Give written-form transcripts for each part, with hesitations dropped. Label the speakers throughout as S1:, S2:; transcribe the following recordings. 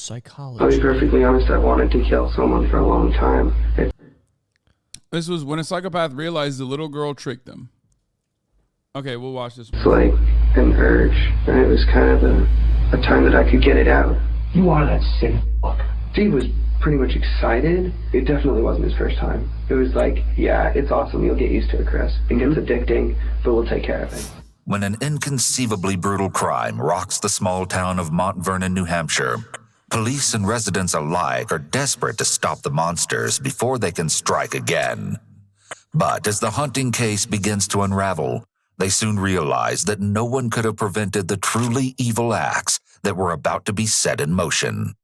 S1: Psychology.
S2: I'll be perfectly honest, I wanted to kill someone for a long time.
S3: This was when a psychopath realized the little girl tricked him. Okay, we'll watch this one.
S2: It's like an urge, and it was kind of a time that I could get it out.
S4: You are that sick fuck.
S2: Steve was pretty much excited. It definitely wasn't his first time. It was like, yeah, it's awesome. You'll get used to it, Chris. It gets addicting, but we'll take care of it.
S5: When an inconceivably brutal crime rocks the small town of Mount Vernon, New Hampshire, police and residents alike are desperate to stop the monsters before they can strike again. But as the haunting case begins to unravel, they soon realize that no one could have prevented the truly evil acts that were about to be set in motion.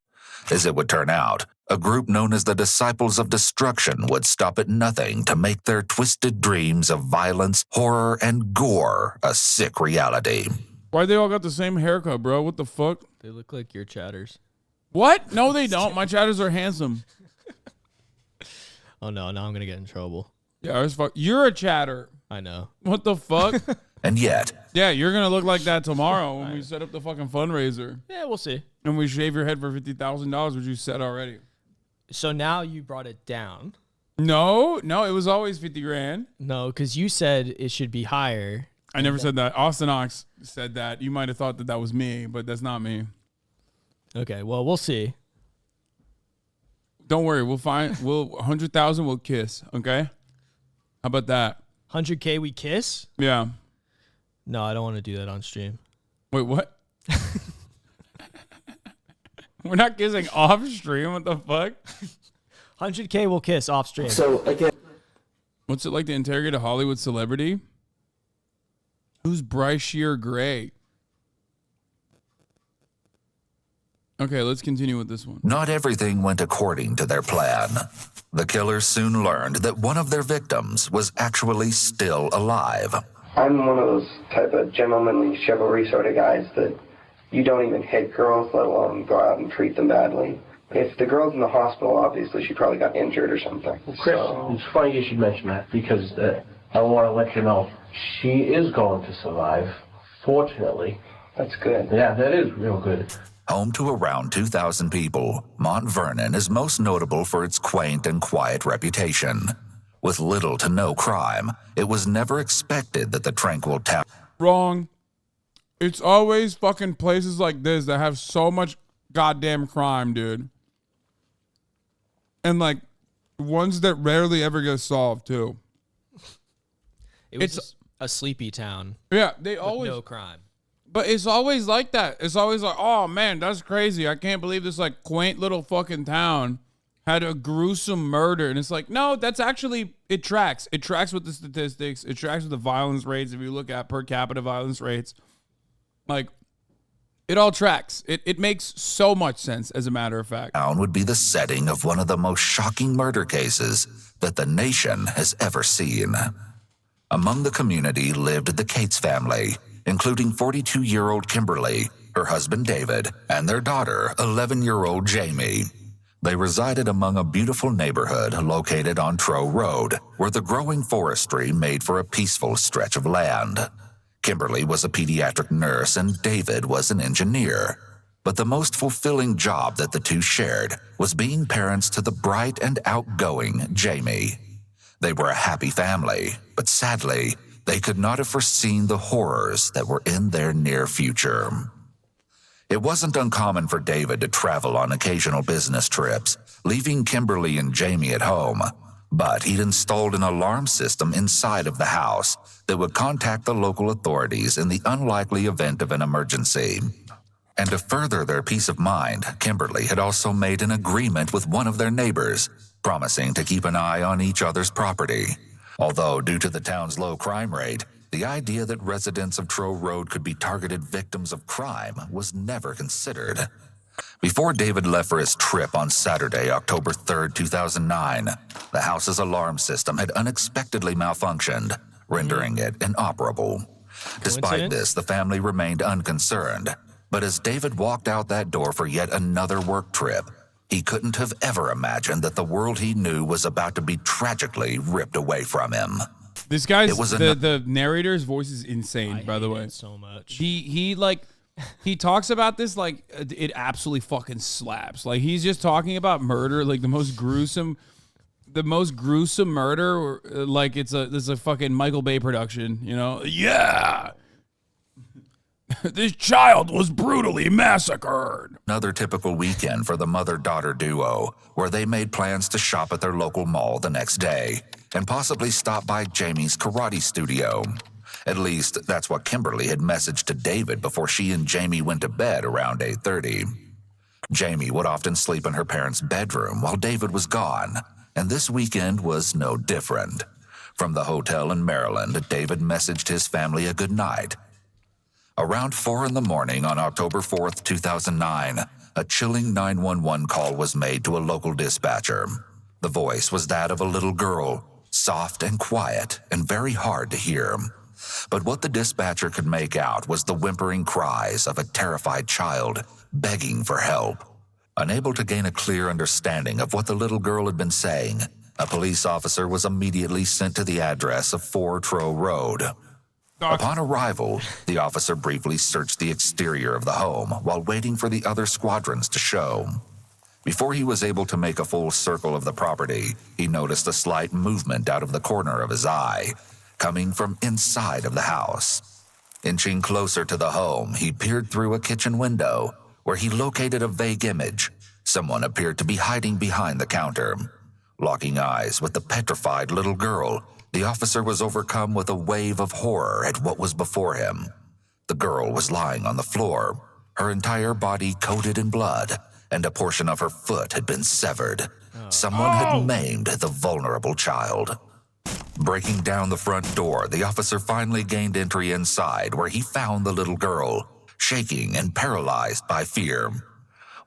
S5: As it would turn out, a group known as the Disciples of Destruction would stop at nothing to make their twisted dreams of violence, horror, and gore a sick reality.
S3: Why they all got the same haircut, bro? What the fuck?
S1: They look like your chatters.
S3: What? No, they don't. My chatters are handsome.
S1: Oh, no. Now I'm going to get in trouble.
S3: Yeah, you're a chatter.
S1: I know.
S3: What the fuck?
S5: And yet...
S3: Yeah, you're going to look like that tomorrow when we set up the fucking fundraiser.
S1: Yeah, we'll see.
S3: And we shave your head for $50,000, which you said already.
S1: So now you brought it down.
S3: No, it was always 50 grand.
S1: No, because you said it should be higher.
S3: I never said that. Austin Ox said that. You might have thought that that was me, but that's not me.
S1: Okay, well, we'll see.
S3: Don't worry. We'll 100,000 we'll kiss, okay? How about that?
S1: 100K we kiss?
S3: Yeah.
S1: No, I don't want to do that on stream.
S3: Wait, what? We're not kissing off stream. What the fuck?
S1: 100K we'll kiss off stream.
S4: So, again...
S3: What's it like to interrogate a Hollywood celebrity? Who's Bryce Shear Gray? Okay, let's continue with this one.
S5: Not everything went according to their plan. The killers soon learned that one of their victims was actually still alive.
S2: I'm one of those type of gentlemanly chivalry sort of guys that you don't even hit girls, let alone go out and treat them badly. If the girl's in the hospital, obviously she probably got injured or something.
S4: Chris, it's funny you should mention that because I want to let you know she is going to survive, fortunately.
S2: That's good.
S4: Yeah, that is real good.
S5: Home to around 2,000 people, Mount Vernon is most notable for its quaint and quiet reputation. With little to no crime, it was never expected that the tranquil town...
S3: Wrong. It's always fucking places like this that have so much goddamn crime, dude. And like ones that rarely ever get solved too.
S1: It's just a sleepy town.
S3: Yeah, they always
S1: no crime.
S3: But it's always like that. It's always like, oh man, that's crazy. I can't believe this like quaint little fucking town had a gruesome murder. And it's like, no, that's actually, it tracks. It tracks with the statistics. It tracks with the violence rates. If you look at per capita violence rates, like it all tracks. It makes so much sense, as a matter of fact.
S5: Town would be the setting of one of the most shocking murder cases that the nation has ever seen. Among the community lived the Cates family, including 42-year-old Kimberly, her husband David, and their daughter, 11-year-old Jamie. They resided among a beautiful neighborhood located on Trow Road, where the growing forestry made for a peaceful stretch of land. Kimberly was a pediatric nurse and David was an engineer. But the most fulfilling job that the two shared was being parents to the bright and outgoing Jamie. They were a happy family, but sadly, they could not have foreseen the horrors that were in their near future. It wasn't uncommon for David to travel on occasional business trips, leaving Kimberly and Jamie at home. But he'd installed an alarm system inside of the house that would contact the local authorities in the unlikely event of an emergency. And to further their peace of mind, Kimberly had also made an agreement with one of their neighbors, promising to keep an eye on each other's property. Although, due to the town's low crime rate, the idea that residents of Trow Road could be targeted victims of crime was never considered. Before David left for his trip on Saturday, October 3rd, 2009, the house's alarm system had unexpectedly malfunctioned, rendering it inoperable. Despite this, the family remained unconcerned. But as David walked out that door for yet another work trip, he couldn't have ever imagined that the world he knew was about to be tragically ripped away from him.
S3: This guy's, the narrator's voice is insane, by the way.
S1: So much.
S3: He like, he talks about this like it absolutely fucking slaps. Like he's just talking about murder, like the most gruesome murder, like it's a fucking Michael Bay production, you know? Yeah. This child was brutally massacred.
S5: Another typical weekend for the mother-daughter duo, where they made plans to shop at their local mall the next day and possibly stop by Jamie's karate studio. At least, that's what Kimberly had messaged to David before she and Jamie went to bed around 8:30. Jamie would often sleep in her parents' bedroom while David was gone, and this weekend was no different. From the hotel in Maryland, David messaged his family a good night. Around 4 in the morning on October 4th, 2009, a chilling 911 call was made to a local dispatcher. The voice was that of a little girl, soft and quiet and very hard to hear. But what the dispatcher could make out was the whimpering cries of a terrified child begging for help. Unable to gain a clear understanding of what the little girl had been saying, a police officer was immediately sent to the address of 4 Trow Road. Upon arrival, the officer briefly searched the exterior of the home while waiting for the other squadrons to show. Before he was able to make a full circle of the property, he noticed a slight movement out of the corner of his eye, coming from inside of the house. Inching closer to the home, he peered through a kitchen window, where he located a vague image. Someone appeared to be hiding behind the counter. Locking eyes with the petrified little girl, the officer was overcome with a wave of horror at what was before him. The girl was lying on the floor, her entire body coated in blood, and a portion of her foot had been severed. Someone had maimed the vulnerable child. Breaking down the front door, the officer finally gained entry inside, where he found the little girl, shaking and paralyzed by fear.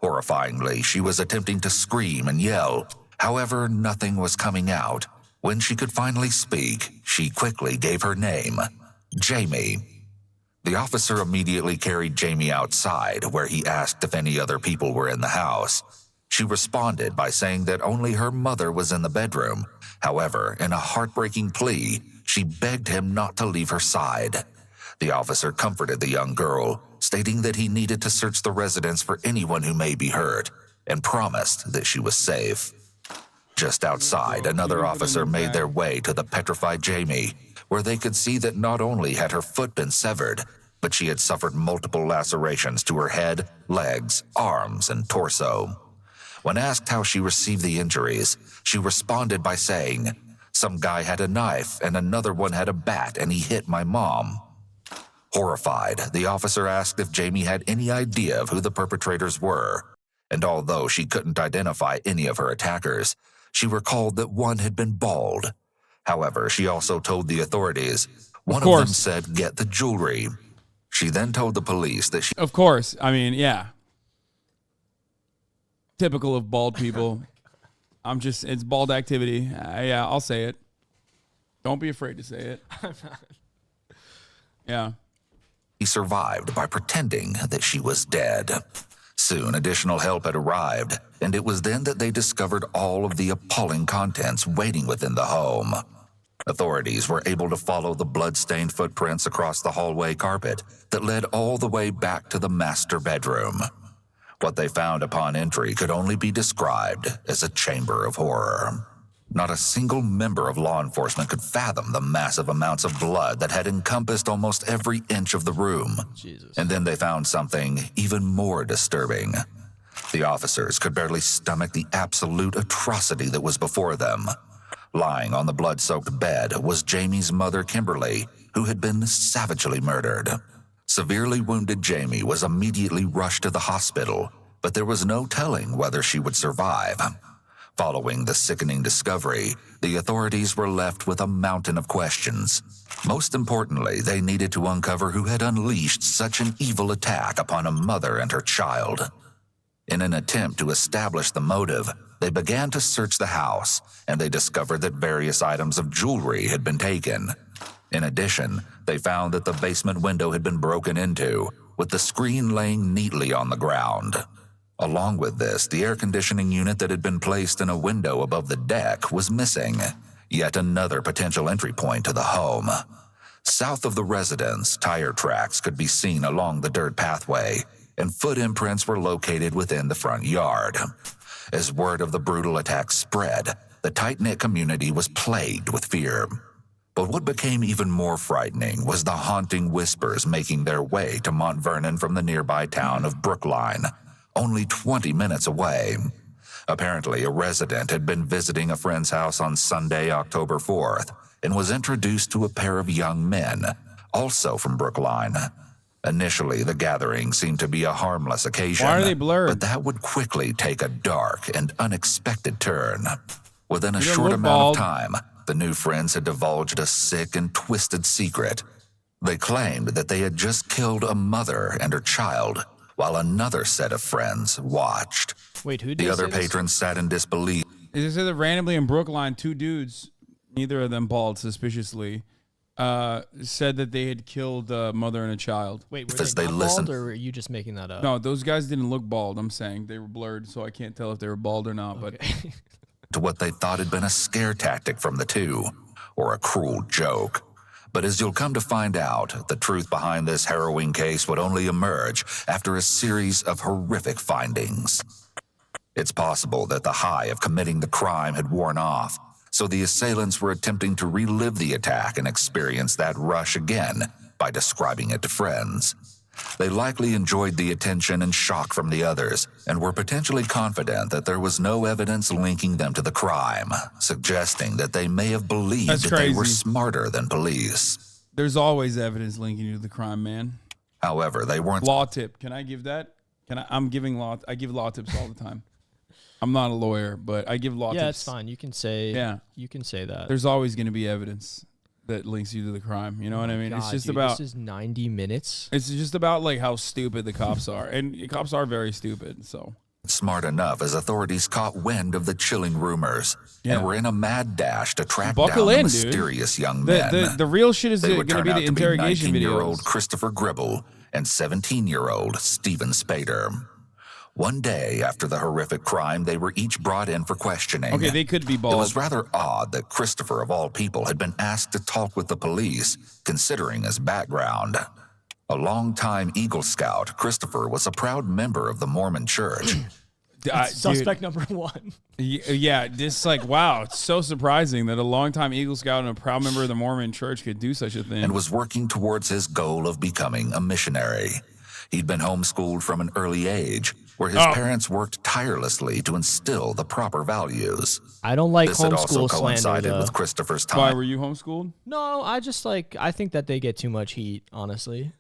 S5: Horrifyingly, she was attempting to scream and yell. However, nothing was coming out. When she could finally speak, she quickly gave her name, Jamie. The officer immediately carried Jamie outside, where he asked if any other people were in the house. She responded by saying that only her mother was in the bedroom. However, in a heartbreaking plea, she begged him not to leave her side. The officer comforted the young girl, stating that he needed to search the residence for anyone who may be hurt, and promised that she was safe. Just outside, another officer made their way to the petrified Jamie, where they could see that not only had her foot been severed, but she had suffered multiple lacerations to her head, legs, arms, and torso. When asked how she received the injuries, she responded by saying, "Some guy had a knife and another one had a bat and he hit my mom." Horrified, the officer asked if Jamie had any idea of who the perpetrators were, and although she couldn't identify any of her attackers, she recalled that one had been bald. However, she also told the authorities, one of them said, "Get the jewelry." She then told the police that she...
S3: Of course. I mean, yeah. Typical of bald people. It's bald activity. Yeah, I'll say it. Don't be afraid to say it. Yeah.
S5: He survived by pretending that she was dead. Soon, additional help had arrived, and it was then that they discovered all of the appalling contents waiting within the home. Authorities were able to follow the blood-stained footprints across the hallway carpet that led all the way back to the master bedroom. What they found upon entry could only be described as a chamber of horror. Not a single member of law enforcement could fathom the massive amounts of blood that had encompassed almost every inch of the room.
S1: Jesus.
S5: And then they found something even more disturbing. The officers could barely stomach the absolute atrocity that was before them. Lying on the blood-soaked bed was Jamie's mother, Kimberly, who had been savagely murdered. Severely wounded Jamie was immediately rushed to the hospital, but there was no telling whether she would survive. Following the sickening discovery, the authorities were left with a mountain of questions. Most importantly, they needed to uncover who had unleashed such an evil attack upon a mother and her child. In an attempt to establish the motive, they began to search the house, and they discovered that various items of jewelry had been taken. In addition, they found that the basement window had been broken into, with the screen laying neatly on the ground. Along with this, the air conditioning unit that had been placed in a window above the deck was missing, yet another potential entry point to the home. South of the residence, tire tracks could be seen along the dirt pathway, and foot imprints were located within the front yard. As word of the brutal attack spread, the tight-knit community was plagued with fear. But what became even more frightening was the haunting whispers making their way to Mount Vernon from the nearby town of Brookline, only 20 minutes away. Apparently, a resident had been visiting a friend's house on Sunday, October 4th, and was introduced to a pair of young men, also from Brookline. Initially, the gathering seemed to be a harmless occasion.
S3: Why are they blurred?
S5: But that would quickly take a dark and unexpected turn. Within a
S3: You don't
S5: short
S3: look
S5: amount
S3: bald.
S5: of time, the new friends had divulged a sick and twisted secret. They claimed that they had just killed a mother and her child, while another set of friends watched.
S1: Wait, who did
S5: The
S1: they
S5: other
S1: say this?
S5: patrons sat in disbelief.
S3: It just said that randomly in Brookline, 2 dudes, neither of them bald suspiciously, said that they had killed a mother and a child.
S1: Wait, were
S5: As
S1: they
S5: they
S1: not
S5: listened-
S1: bald, or were you just making that up?
S3: No, those guys didn't look bald. I'm saying they were blurred, so I can't tell if they were bald or not. But
S1: Okay.
S5: to what they thought had been a scare tactic from the two, or a cruel joke. But as you'll come to find out, the truth behind this harrowing case would only emerge after a series of horrific findings. It's possible that the high of committing the crime had worn off, so the assailants were attempting to relive the attack and experience that rush again by describing it to friends. They likely enjoyed the attention and shock from the others, and were potentially confident that there was no evidence linking them to the crime, suggesting that they may have believed
S3: That's
S5: that they were
S3: crazy.
S5: smarter than police.
S3: there's always evidence linking you to the crime, man.
S5: However, they weren't
S3: Law tip. Can I give that? I give law tips all the time. I'm not a lawyer, but I give law tips.
S1: Yeah, it's fine. You can say.
S3: Yeah.
S1: You can say that.
S3: There's always going to be evidence that links you to the crime. You know what I mean? It's
S1: God,
S3: just
S1: dude,
S3: about.
S1: This is 90 minutes.
S3: It's just about like how stupid the cops are, and cops are very stupid. So
S5: smart enough as authorities caught wind of the chilling rumors
S3: Yeah.
S5: and were in a mad dash to track
S3: Buckle
S5: down
S3: in,
S5: the
S3: dude.
S5: mysterious young men.
S3: the real shit is
S5: They
S3: going
S5: would
S3: to
S5: turn
S3: be
S5: out
S3: the
S5: to be
S3: interrogation
S5: 19-year-old
S3: videos.
S5: Christopher Gribble and 17-year-old Stephen Spader. One day after the horrific crime, they were each brought in for questioning.
S3: Okay, they could be
S5: It was
S3: bald.
S5: rather odd that Christopher, of all people, had been asked to talk with the police, considering his background. A longtime Eagle Scout, Christopher was a proud member of the Mormon Church.
S1: Suspect number one.
S3: Yeah, just like, wow, it's so surprising that a longtime Eagle Scout and a proud member of the Mormon Church could do such a thing.
S5: And was working towards his goal of becoming a missionary. He'd been homeschooled from an early age, where his parents worked tirelessly to instill the proper values.
S1: I don't like
S5: This had also
S1: homeschool slander,
S5: coincided
S1: though.
S5: with Christopher's
S3: Why
S5: time.
S3: were you homeschooled?
S1: No, I just like, I think that they get too much heat, honestly.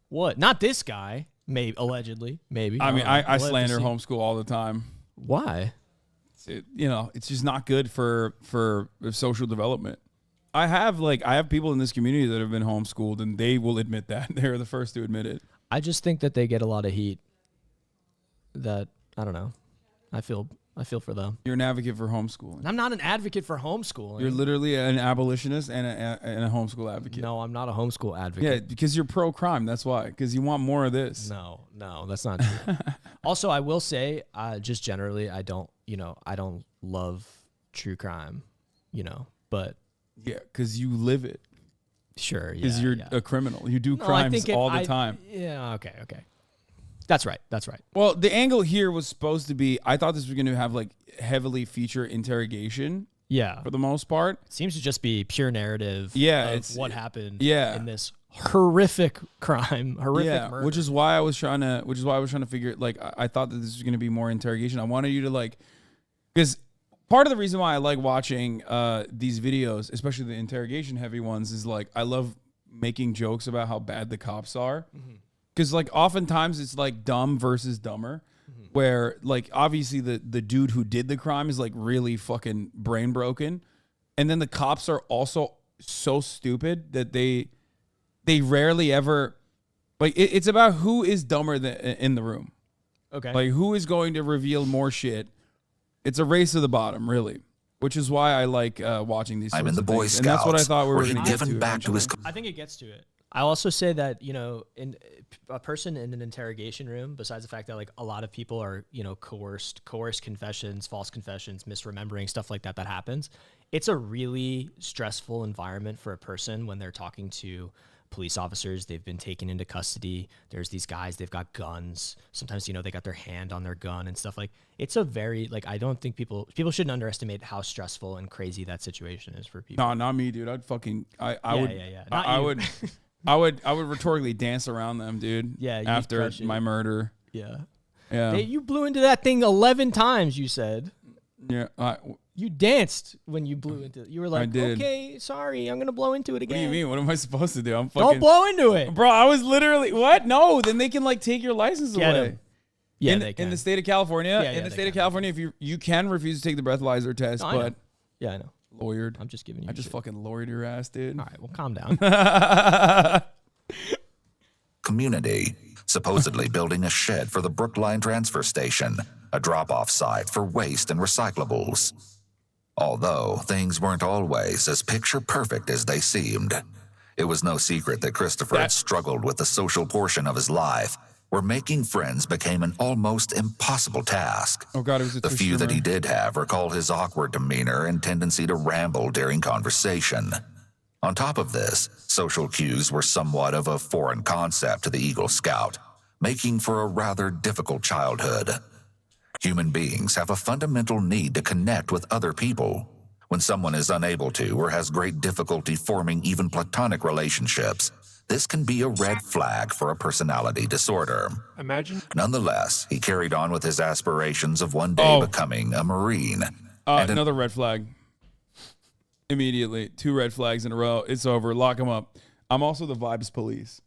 S1: What? Not this guy. Maybe, allegedly. Maybe.
S3: I mean, I slander
S1: home.
S3: homeschool all the time.
S1: Why?
S3: It's just not good for social development. I have people in this community that have been homeschooled, and they will admit that. They're the first to admit it.
S1: I just think that they get a lot of heat. That, I don't know. I feel for them.
S3: You're an advocate for homeschooling.
S1: I'm not an advocate for homeschooling.
S3: You're literally an abolitionist and a homeschool advocate.
S1: No, I'm not a homeschool
S3: Yeah,
S1: advocate.
S3: because you're pro-crime. That's why. Because you want more of this.
S1: No, that's not true. Also, I will say, just generally, I don't love true crime, but
S3: Yeah, because you live it.
S1: sure,
S3: Because
S1: yeah.
S3: you're
S1: yeah.
S3: a criminal. You do
S1: No, I
S3: crimes
S1: think
S3: all the time.
S1: Yeah, okay. That's right.
S3: Well, the angle here was supposed to be, I thought this was going to have like heavily feature interrogation
S1: Yeah.
S3: for the most part.
S1: It seems to just be pure narrative
S3: Yeah,
S1: of
S3: it's-
S1: what happened
S3: yeah.
S1: in this horrific crime, horrific murder.
S3: which is why I was trying to figure, like, I thought that this was going to be more interrogation. I wanted you to like, because part of the reason why I like watching these videos, especially the interrogation heavy ones, is like, I love making jokes about how bad the cops are. Because like oftentimes it's like dumb versus dumber, where like obviously the dude who did the crime is like really fucking brain broken, and then the cops are also so stupid that they rarely ever, like, it's about who is dumber in the room,
S1: okay.
S3: like who is going to reveal more shit. It's a race to the bottom, really, which is why I like watching these.
S5: I'm
S3: sorts
S5: in the
S3: of
S5: Boy
S3: things.
S5: Scouts,
S3: and that's what I thought we were
S5: where
S3: going
S5: he'd
S3: to get
S5: given
S3: to
S5: back to his
S3: eventually.
S1: I think it gets to it. I'll also say that, in a person in an interrogation room, besides the fact that like a lot of people are, coerced confessions, false confessions, misremembering, stuff like that happens. it's a really stressful environment for a person when they're talking to police officers. They've been taken into custody. There's these guys, they've got guns. Sometimes, they got their hand on their gun and stuff. Like, it's a very, like, I don't think people shouldn't underestimate how stressful and crazy that situation is for people.
S3: No, not me, dude. I'd fucking, I would,
S1: Yeah.
S3: I would rhetorically dance around them, dude.
S1: Yeah.
S3: After my murder.
S1: Yeah.
S3: Yeah.
S1: You blew into that thing 11 times, you said.
S3: Yeah.
S1: You danced when you blew into it. You were like,
S3: did.
S1: okay, sorry, I'm going to blow into it again.
S3: What do you mean? What am I supposed to do? I'm fucking.
S1: Don't blow into it.
S3: Bro, I was literally, what? No, then they can like take your license
S1: Get
S3: away.
S1: him. Yeah,
S3: in, in the state of California,
S1: Yeah,
S3: the state of California, if you can refuse to take the breathalyzer test,
S1: No, I
S3: but
S1: know. Yeah, I know.
S3: lawyered.
S1: I'm just giving you
S3: I just
S1: shit.
S3: fucking lawyered your ass, dude.
S1: All right, well, calm down.
S5: Community, supposedly building a shed for the Brookline transfer station, a drop-off site for waste and recyclables. Although things weren't always as picture-perfect as they seemed. It was no secret that Christopher had struggled with the social portion of his life, where making friends became an almost impossible task.
S3: Oh God, it was a
S5: The few that he did have recalled his awkward demeanor and tendency to ramble during conversation. On top of this, social cues were somewhat of a foreign concept to the Eagle Scout, making for a rather difficult childhood. Human beings have a fundamental need to connect with other people. When someone is unable to or has great difficulty forming even platonic relationships, this can be a red flag for a personality disorder. Nonetheless, he carried on with his aspirations of one day becoming a Marine.
S3: Another red flag. Immediately. 2 red flags in a row. It's over. Lock them up. I'm also the vibes police.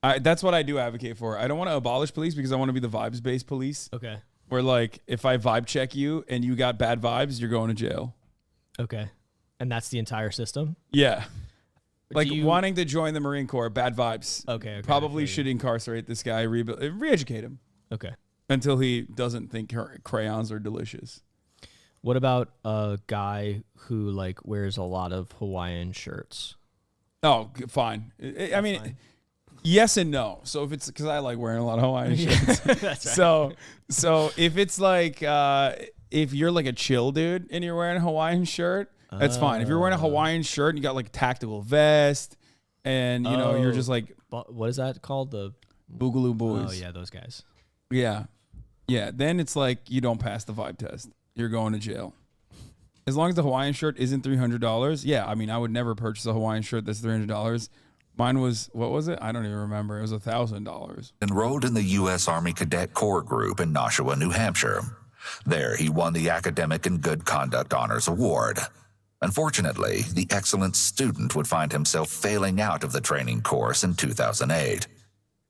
S3: That's what I do advocate for. I don't want to abolish police because I want to be the vibes-based police.
S1: Okay.
S3: Where, like, if I vibe check you and you got bad vibes, you're going to jail.
S1: Okay. And that's the entire system?
S3: Yeah. Like, wanting to join the Marine Corps, bad vibes.
S1: Okay.
S3: Probably should incarcerate this guy, re-educate him.
S1: Okay.
S3: Until he doesn't think crayons are delicious.
S1: What about a guy who, like, wears a lot of Hawaiian shirts?
S3: Oh, fine. I mean... Fine. Yes and no. So if it's because I like wearing a lot of Hawaiian shirts.
S1: That's right.
S3: So if it's like if you're like a chill dude and you're wearing a Hawaiian shirt, that's fine. If you're wearing a Hawaiian shirt and you got like a tactical vest and you're just like
S1: what is that called? The
S3: Boogaloo Boys.
S1: Oh yeah, those guys.
S3: Yeah. Then it's like you don't pass the vibe test. You're going to jail. As long as the Hawaiian shirt isn't $300, yeah. I mean, I would never purchase a Hawaiian shirt that's $300. Mine was, what was it? I don't even remember. It was $1,000.
S5: Enrolled in the U.S. Army Cadet Corps Group in Nashua, New Hampshire. There, he won the Academic and Good Conduct Honors Award. Unfortunately, the excellent student would find himself failing out of the training course in 2008.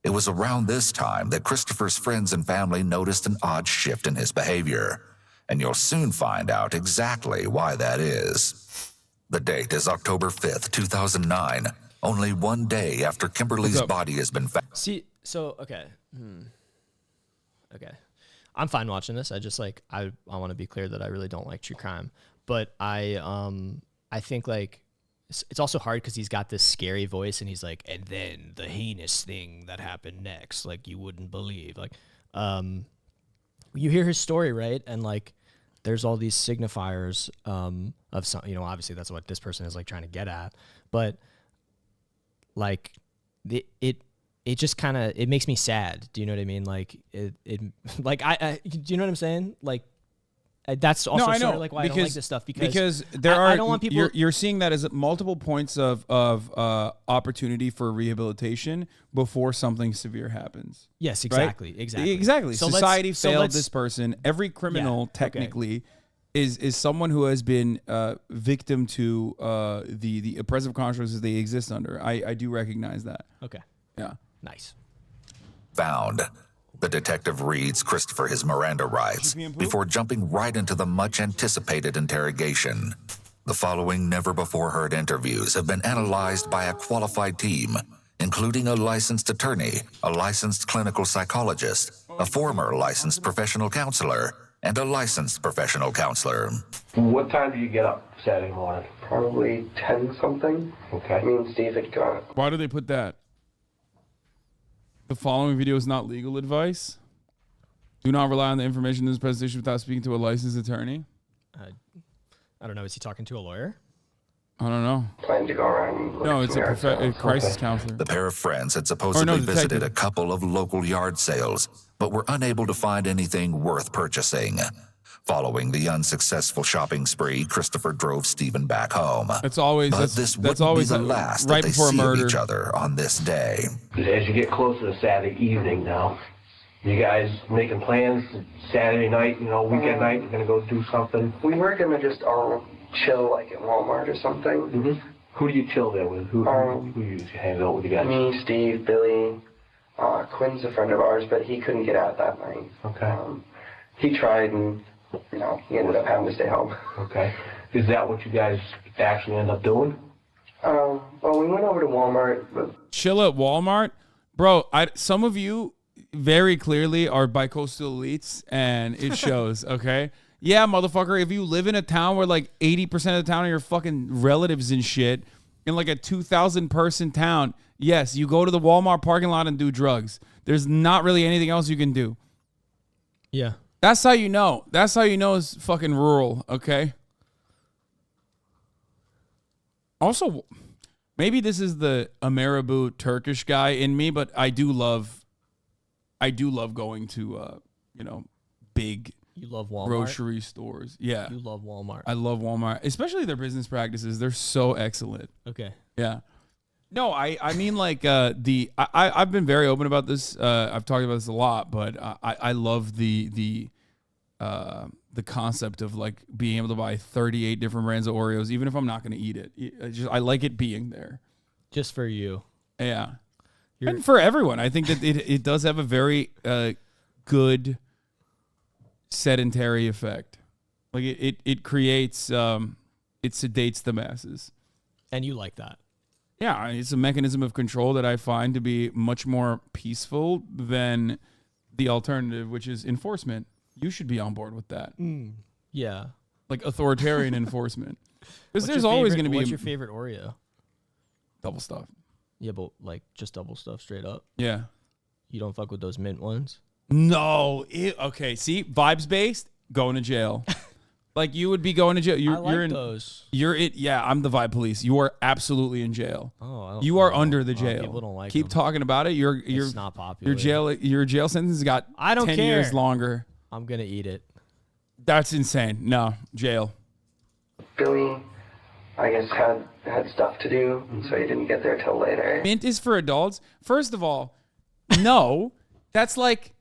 S5: It was around this time that Christopher's friends and family noticed an odd shift in his behavior. And you'll soon find out exactly why that is. The date is October 5th, 2009. Only one day after Kimberly's body has been found.
S1: See, so, okay. Okay. I'm fine watching this. I just, like, I want to be clear that I really don't like true crime. But I think, like, it's also hard because he's got this scary voice and he's like, and then the heinous thing that happened next, like, you wouldn't believe. Like, you hear his story, right? And, like, there's all these signifiers of some, obviously that's what this person is, like, trying to get at. But... like it just kind of, it makes me sad. Do you know what I mean? Like it like I do you know what I'm saying? Like that's also sort of like why I don't like this stuff because I don't want people.
S3: You're seeing that as multiple points of opportunity for rehabilitation before something severe happens.
S1: Yes, exactly,
S3: right? Exactly.
S1: So
S3: society failed this person. Every criminal technically. Is someone who has been victim to the oppressive constructs they exist under. I do recognize that.
S1: Okay.
S3: Yeah.
S1: Nice.
S5: Found. The detective reads Christopher his Miranda rights before jumping right into the much-anticipated interrogation. The following never-before-heard interviews have been analyzed by a qualified team, including a licensed attorney, a licensed clinical psychologist, a former licensed professional counselor, and a licensed professional counselor.
S4: What time do you get up Saturday morning?
S2: Probably 10-something.
S4: Okay.
S2: Me and Steve had got...
S3: Why do they put that? The following video is not legal advice. Do not rely on the information in this presentation without speaking to a licensed attorney.
S1: I don't know. Is he talking to a lawyer?
S3: I don't know.
S2: Planning to go around and look
S3: No,
S2: at
S3: it's
S2: some
S3: a
S2: yard sales.
S3: crisis counselor.
S5: The pair of friends had supposedly visited
S3: detective.
S5: a couple of local yard sales, but were unable to find anything worth purchasing. Following the unsuccessful shopping spree, Christopher drove Stephen back home.
S3: That's always
S5: But
S3: that's,
S5: this
S3: that's
S5: wouldn't
S3: always
S5: be the last
S3: right
S5: that they
S3: before a
S5: see of
S3: murder.
S5: each other on this day.
S4: As you get closer to Saturday evening now, you guys making plans? Saturday night, weekend night, you're gonna go do something?
S2: We were gonna just all chill like at Walmart or something.
S4: Mm-hmm. Who do you chill there with? Who usually hangs out with you guys?
S2: Me, Steve, Billy. Quinn's a friend of ours, but he couldn't get out that night.
S4: Okay.
S2: He tried and, he ended up having to stay home.
S4: Okay. Is that what you guys actually end up doing?
S2: Well, we went over to Walmart. But
S3: Chill at Walmart, bro. Some of you very clearly are bicoastal elites, and it shows. Okay. Yeah, motherfucker, if you live in a town where like 80% of the town are your fucking relatives and shit, in like a 2,000 person town, yes, you go to the Walmart parking lot and do drugs. There's not really anything else you can do.
S1: Yeah.
S3: That's how you know. That's how you know it's fucking rural, okay? Also, maybe this is the Ameribu Turkish guy in me, but I do love going to, big
S1: You love Walmart.
S3: grocery stores. Yeah.
S1: You love Walmart.
S3: I love Walmart, especially their business practices. They're so excellent.
S1: Okay.
S3: Yeah. No, I mean like I've been very open about this. I've talked about this a lot, but I love the concept of like being able to buy 38 different brands of Oreos, even if I'm not going to eat it. I like it being there.
S1: Just for you.
S3: Yeah. And for everyone, I think that it does have a very good sedentary effect. Like it creates it sedates the masses.
S1: And you like that.
S3: Yeah, it's a mechanism of control that I find to be much more peaceful than the alternative, which is enforcement. You should be on board with that.
S1: Yeah.
S3: Like authoritarian enforcement. Because there's
S1: your
S3: always
S1: favorite-
S3: going to be
S1: What's your favorite Oreo?
S3: double stuff.
S1: Yeah, but like just double stuff straight up.
S3: Yeah.
S1: You don't fuck with those mint ones?
S3: No. Okay, see? Vibes based, going to jail. Like you would be going to jail.
S1: I like those.
S3: Yeah, I'm the vibe police. You are absolutely in jail.
S1: Oh, I don't
S3: You are
S1: know.
S3: under the
S1: Oh,
S3: jail.
S1: people don't like
S3: Keep
S1: them.
S3: talking about it.
S1: It's not popular.
S3: Your jail sentence got
S1: I don't
S3: 10
S1: care.
S3: years longer.
S1: I'm gonna eat it.
S3: That's insane. No, jail.
S2: Billy, I guess, had stuff to do, so he didn't get there till later.
S3: Mint is for adults. First of all, no. That's like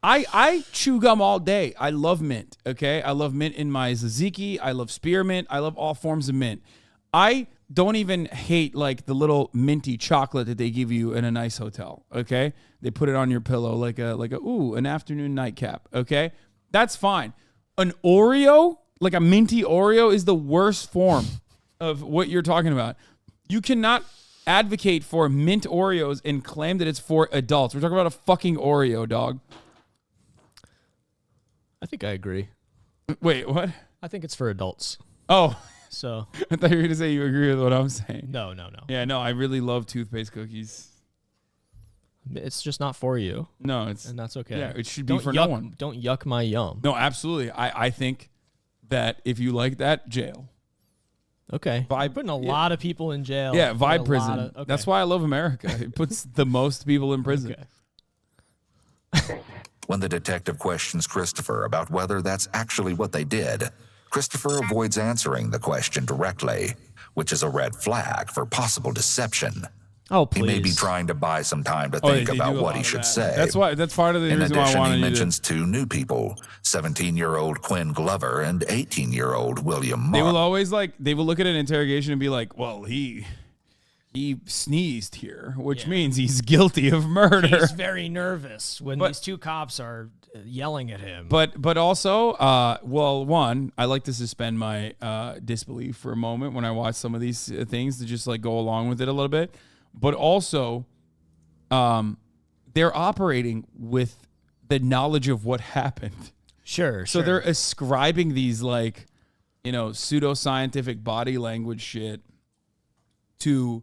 S3: I chew gum all day. I love mint, okay? I love mint in my tzatziki. I love spearmint. I love all forms of mint. I don't even hate like the little minty chocolate that they give you in a nice hotel, okay? They put it on your pillow like an afternoon nightcap, okay? That's fine. An Oreo, like a minty Oreo, is the worst form of what you're talking about. You cannot advocate for mint Oreos and claim that it's for adults. We're talking about a fucking Oreo, dog.
S1: I think I agree.
S3: Wait, what?
S1: I think it's for adults.
S3: Oh,
S1: So
S3: I thought you were going to say you agree with what I'm saying.
S1: no.
S3: Yeah, no, I really love toothpaste cookies.
S1: It's just not for you.
S3: No, it's
S1: And that's okay.
S3: Yeah, it should be
S1: Don't
S3: for
S1: yuck,
S3: no one.
S1: Don't yuck my yum.
S3: No, absolutely. I think that if you like that, jail.
S1: Okay.
S3: Vibe-
S1: Putting a
S3: yeah.
S1: lot of people in jail.
S3: Yeah,
S1: Putting a
S3: vibe
S1: lot
S3: prison.
S1: of- okay.
S3: That's why I love America. It puts the most people in prison.
S1: Okay.
S5: When the detective questions Christopher about whether that's actually what they did, Christopher avoids answering the question directly, which is a red flag for possible deception.
S1: Oh,
S5: He
S1: please.
S5: may be trying to buy some time to
S3: Oh,
S5: think
S3: they
S5: about
S3: do a
S5: what
S3: lot
S5: he
S3: of
S5: should
S3: that.
S5: say.
S3: That's part of the
S5: In
S3: reason why I
S5: addition,
S3: wanted
S5: he
S3: you to.
S5: mentions two new people, 17-year-old Quinn Glover and 18-year-old William
S3: They will
S5: Mark.
S3: always they will look at an interrogation and be like, well, he sneezed here, which means he's guilty of murder.
S1: He's very nervous when
S3: But-
S1: these two cops are yelling at him.
S3: But also, well, one, I like to suspend my disbelief for a moment when I watch some of these things to just like go along with it a little bit. But also, they're operating with the knowledge of what happened.
S1: sure.
S3: So they're ascribing these like, pseudoscientific body language shit to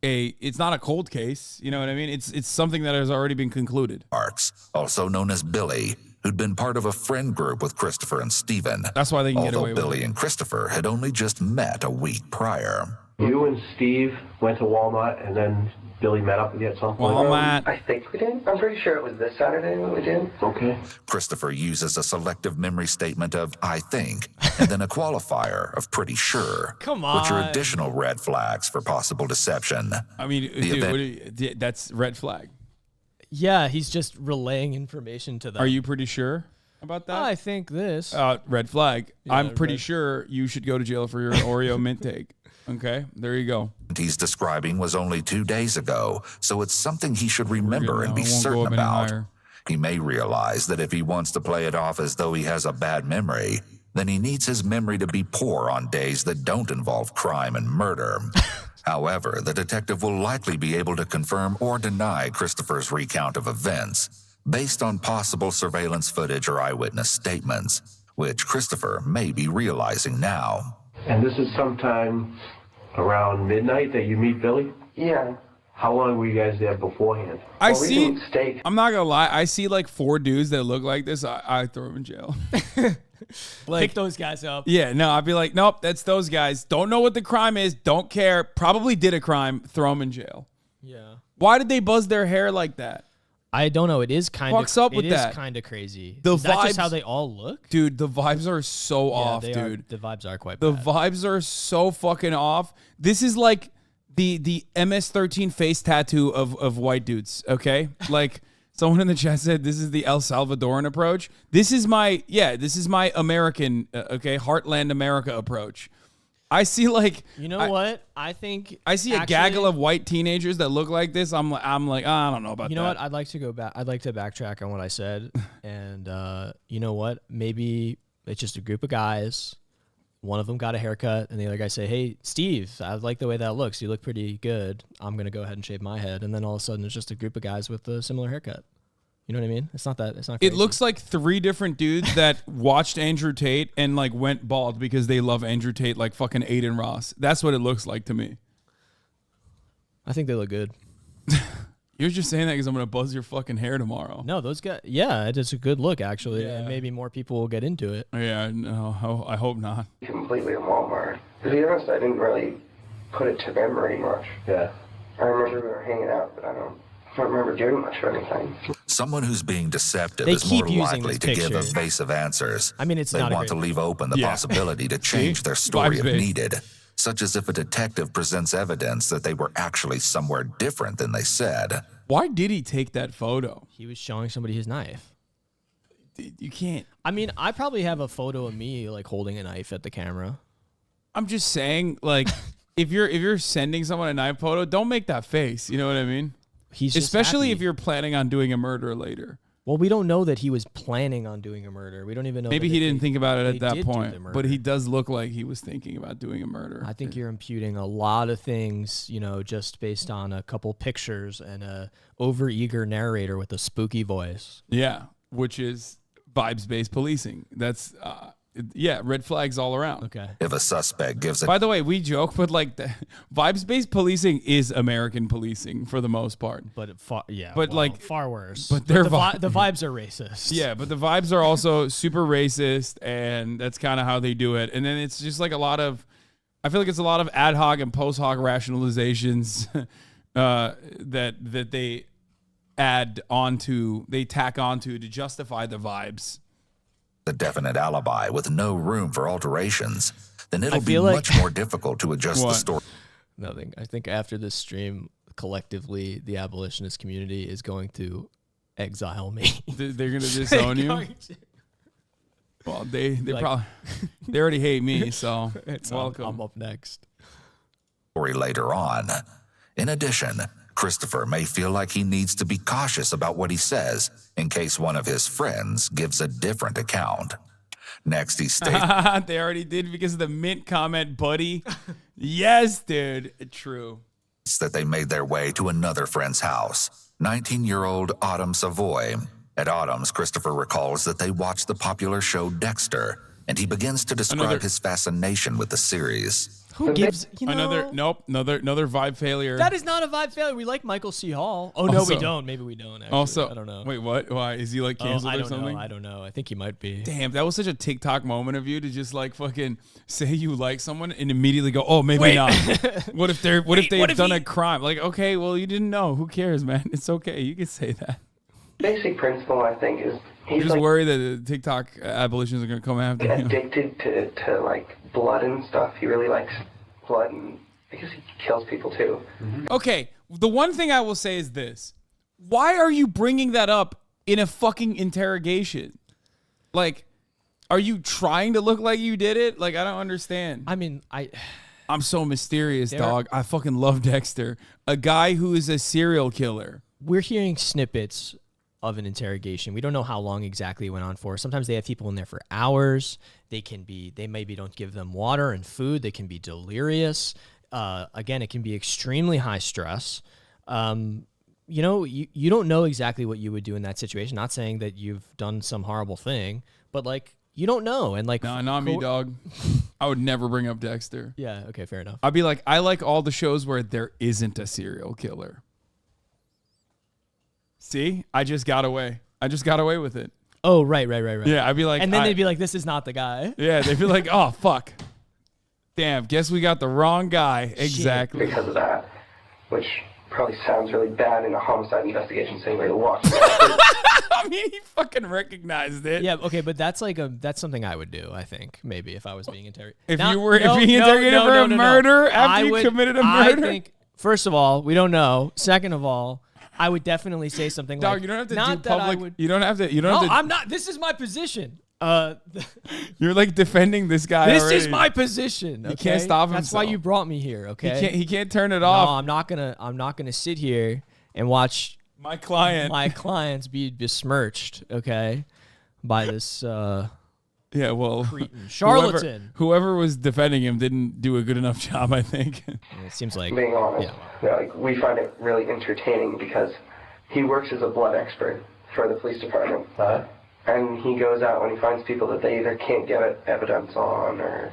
S3: it's not a cold case. You know what I mean? It's something that has already been concluded.
S5: Marks, also known as Billy, who'd been part of a friend group with Christopher and Steven.
S3: That's why they can get
S5: although
S3: away with
S5: Billy
S3: it.
S5: and Christopher had only just met a week prior.
S4: You and Steve went to Walmart, and then Billy met up with you at some point?
S3: Walmart.
S2: I think we did. I'm pretty sure it was this Saturday when we did.
S4: Okay.
S5: Christopher uses a selective memory statement of "I think" and then a qualifier of "pretty sure."
S1: Come
S5: Which are
S1: on.
S5: additional red flags for possible deception.
S3: I mean, dude, that's red flag.
S1: Yeah, he's just relaying information to them.
S3: Are you pretty sure about that?
S1: I think this.
S3: Red flag.
S1: Yeah,
S3: I'm pretty
S1: red-
S3: sure you should go to jail for your Oreo mint take. Okay, there you go.
S5: He's describing was only 2 days ago, so it's something he should remember and be
S3: It won't go
S5: certain
S3: up any
S5: about.
S3: higher.
S5: He may realize that if he wants to play it off as though he has a bad memory, then he needs his memory to be poor on days that don't involve crime and murder. However, the detective will likely be able to confirm or deny Christopher's recount of events based on possible surveillance footage or eyewitness statements, which Christopher may be realizing now.
S4: And this is sometime around midnight that you meet Billy?
S2: Yeah.
S4: How long were you guys there beforehand?
S3: I
S2: Well, we
S3: see.
S2: didn't steak.
S3: I'm not gonna lie. I see like 4 dudes that look like this. I throw them in jail.
S1: Pick those guys up.
S3: Yeah, no, I'd be like, nope, that's those guys. Don't know what the crime is. Don't care. Probably did a crime. Throw them in jail.
S1: Yeah.
S3: Why did they buzz their hair like that?
S1: I don't know. It is kind of.
S3: Fucks up with that.
S1: kind of crazy.
S3: The
S1: is that just
S3: vibes-
S1: how they all look?
S3: Dude, the vibes are so off,
S1: they
S3: dude.
S1: Are, the vibes are quite
S3: The
S1: bad.
S3: vibes are so fucking off. This is like the MS-13 face tattoo of white dudes, okay? Like someone in the chat said this is the El Salvadoran approach. This is my American, okay, Heartland America approach. I see like
S1: You know what? I think
S3: I see a gaggle of white teenagers that look like this. I'm like, I don't know about that.
S1: You know what? I'd like to go back. I'd like to backtrack on what I said. And you know what? Maybe it's just a group of guys. One of them got a haircut, and the other guy say, "Hey, Steve, I like the way that looks. You look pretty good. I'm gonna go ahead and shave my head." And then all of a sudden, it's just a group of guys with a similar haircut. You know what I mean? It's not that. It's not.
S3: It
S1: crazy.
S3: looks like 3 different dudes that watched Andrew Tate and like went bald because they love Andrew Tate like fucking Aiden Ross. That's what it looks like to me.
S1: I think they look good.
S3: You're just saying that because I'm gonna buzz your fucking hair tomorrow.
S1: No, those guys. Yeah, it's a good look actually,
S3: Yeah.
S1: and maybe more people will get into it.
S3: Yeah, no, I hope not.
S2: Completely at Walmart. To be honest, I didn't really put it to memory much.
S4: Yeah.
S2: I remember we were hanging out, but I don't remember doing much of anything.
S5: Someone who's being deceptive
S1: They
S5: is
S1: keep
S5: more
S1: using
S5: likely
S1: this
S5: to give
S1: picture.
S5: evasive answers.
S1: I mean, it's
S5: They
S1: not a
S5: want to
S1: great
S5: leave open the
S3: Yeah.
S5: possibility to change their
S3: Vibes
S5: story if
S3: based.
S5: needed, such as if a detective presents evidence that they were actually somewhere different than they said.
S3: Why did he take that photo?
S1: He was showing somebody his knife.
S3: You can't.
S1: I mean, I probably have a photo of me like holding a knife at the camera.
S3: I'm just saying, like, if you're sending someone a knife photo, don't make that face. You know what I mean?
S1: He's just
S3: Especially
S1: happy.
S3: if you're planning on doing a murder later.
S1: Well, we don't know that he was planning on doing a murder. We don't even know.
S3: Maybe
S1: that
S3: he
S1: they-
S3: didn't think about it
S1: they
S3: at that
S1: did do
S3: point,
S1: the
S3: but
S1: murder.
S3: he does look like he was thinking about doing a murder.
S1: I think you're imputing a lot of things, you know, just based on a couple pictures and a overeager narrator with a spooky voice.
S3: Yeah, which is vibes-based policing. That's yeah, red flags all around.
S1: Okay.
S5: If a suspect gives a
S3: By the way, we joke, but like vibes-based policing is American policing for the most part.
S1: But
S3: But, like-
S1: far worse.
S3: but they're
S1: the vibes are racist.
S3: Yeah, but the vibes are also super racist, and that's kind of how they do it. And then it's just like I feel like it's a lot of ad hoc and post hoc rationalizations that they tack onto to justify the vibes.
S5: definite alibi with no room for alterations, then it'll be
S1: feel like-
S5: much more difficult to adjust the
S3: What?
S5: story.
S1: Nothing. I think after this stream, collectively, the abolitionist community is going to exile me.
S3: They're gonna disown you. Well, they
S1: Like-
S3: probably they already hate me, so welcome.
S1: I'm up next.
S5: Later on. In addition, Christopher may feel like he needs to be cautious about what he says in case one of his friends gives a different account. Next, he states
S3: They already did because of the mint comment, buddy. Yes, dude. True.
S5: that they made their way to another friend's house, 19-year-old Autumn Savoy. At Autumn's, Christopher recalls that they watched the popular show Dexter, and he begins to describe
S3: Another-
S5: his fascination with the series.
S1: Who gives,
S3: another vibe failure.
S1: That is not a vibe failure. We like Michael C. Hall. Oh, no, we don't. Maybe we don't, actually.
S3: Also,
S1: I don't know.
S3: Wait, what? Why? Is he like canceled or something?
S1: I don't know. I think he might be.
S3: Damn, that was such a TikTok moment of you to just like fucking say you like someone and immediately go, oh, maybe not. What if they've done a crime? Like, okay, well, you didn't know. Who cares, man? It's okay. You can say that.
S2: Basic principle, I think, is
S3: I'm just worried that the TikTok abolitions are going to come after him.
S2: Addicted to like blood and stuff. He really likes blood, and because he kills people too.
S3: Okay, the one thing I will say is this. Why are you bringing that up in a fucking interrogation? Like, are you trying to look like you did it? Like, I don't understand.
S1: I mean,
S3: I'm so mysterious, dog. I fucking love Dexter. A guy who is a serial killer.
S1: We're hearing snippets of an interrogation. We don't know how long exactly it went on for. Sometimes they have people in there for hours. They maybe don't give them water and food. They can be delirious. Again, it can be extremely high stress. You don't know exactly what you would do in that situation. Not saying that you've done some horrible thing, but like, you don't know. And like,
S3: nah, not me, dog. I would never bring up Dexter.
S1: Yeah. Okay. Fair enough.
S3: I'd be like, I like all the shows where there isn't a serial killer. See, I just got away with it.
S1: Oh, right.
S3: Yeah, I'd be like,
S1: and then they'd be like, "This is not the guy."
S3: Yeah, they'd be like, "Oh, fuck, damn, guess we got the wrong guy." Exactly.
S2: Because of that, which probably sounds really bad in a homicide investigation, saying we're watching.
S3: I mean, he fucking recognized it.
S1: Yeah. Okay, but that's something I would do. I think maybe if I was being interrogated.
S3: If you were being interrogated for a murder after you committed a murder.
S1: I think first of all, we don't know. Second of all, I would definitely say something
S3: dog,
S1: like,
S3: you don't have to
S1: not
S3: do
S1: that
S3: public.
S1: I would,
S3: you don't have to.
S1: I'm not. This is my position.
S3: You're like defending this guy.
S1: This
S3: already.
S1: is my position. Okay?
S3: He can't stop himself.
S1: That's why you brought me here. Okay.
S3: He can't turn it off.
S1: No, I'm not gonna sit here and watch
S3: my clients
S1: be besmirched. Okay, by this.
S3: Yeah, well,
S1: cretin. Charlatan.
S3: Whoever was defending him didn't do a good enough job, I think.
S1: It seems like,
S2: being honest, like, we find it really entertaining because he works as a blood expert for the police department. And he goes out when he finds people that they either can't get evidence on or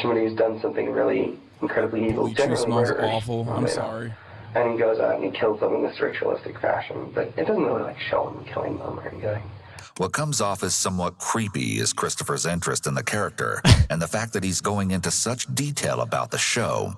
S2: somebody who's done something really incredibly evil.
S3: Bleach smells
S2: murderous,
S3: awful. I'm sorry.
S2: And he goes out and he kills them in this ritualistic fashion. But it doesn't really like show him killing them or anything.
S5: What comes off as somewhat creepy is Christopher's interest in the character and the fact that he's going into such detail about the show.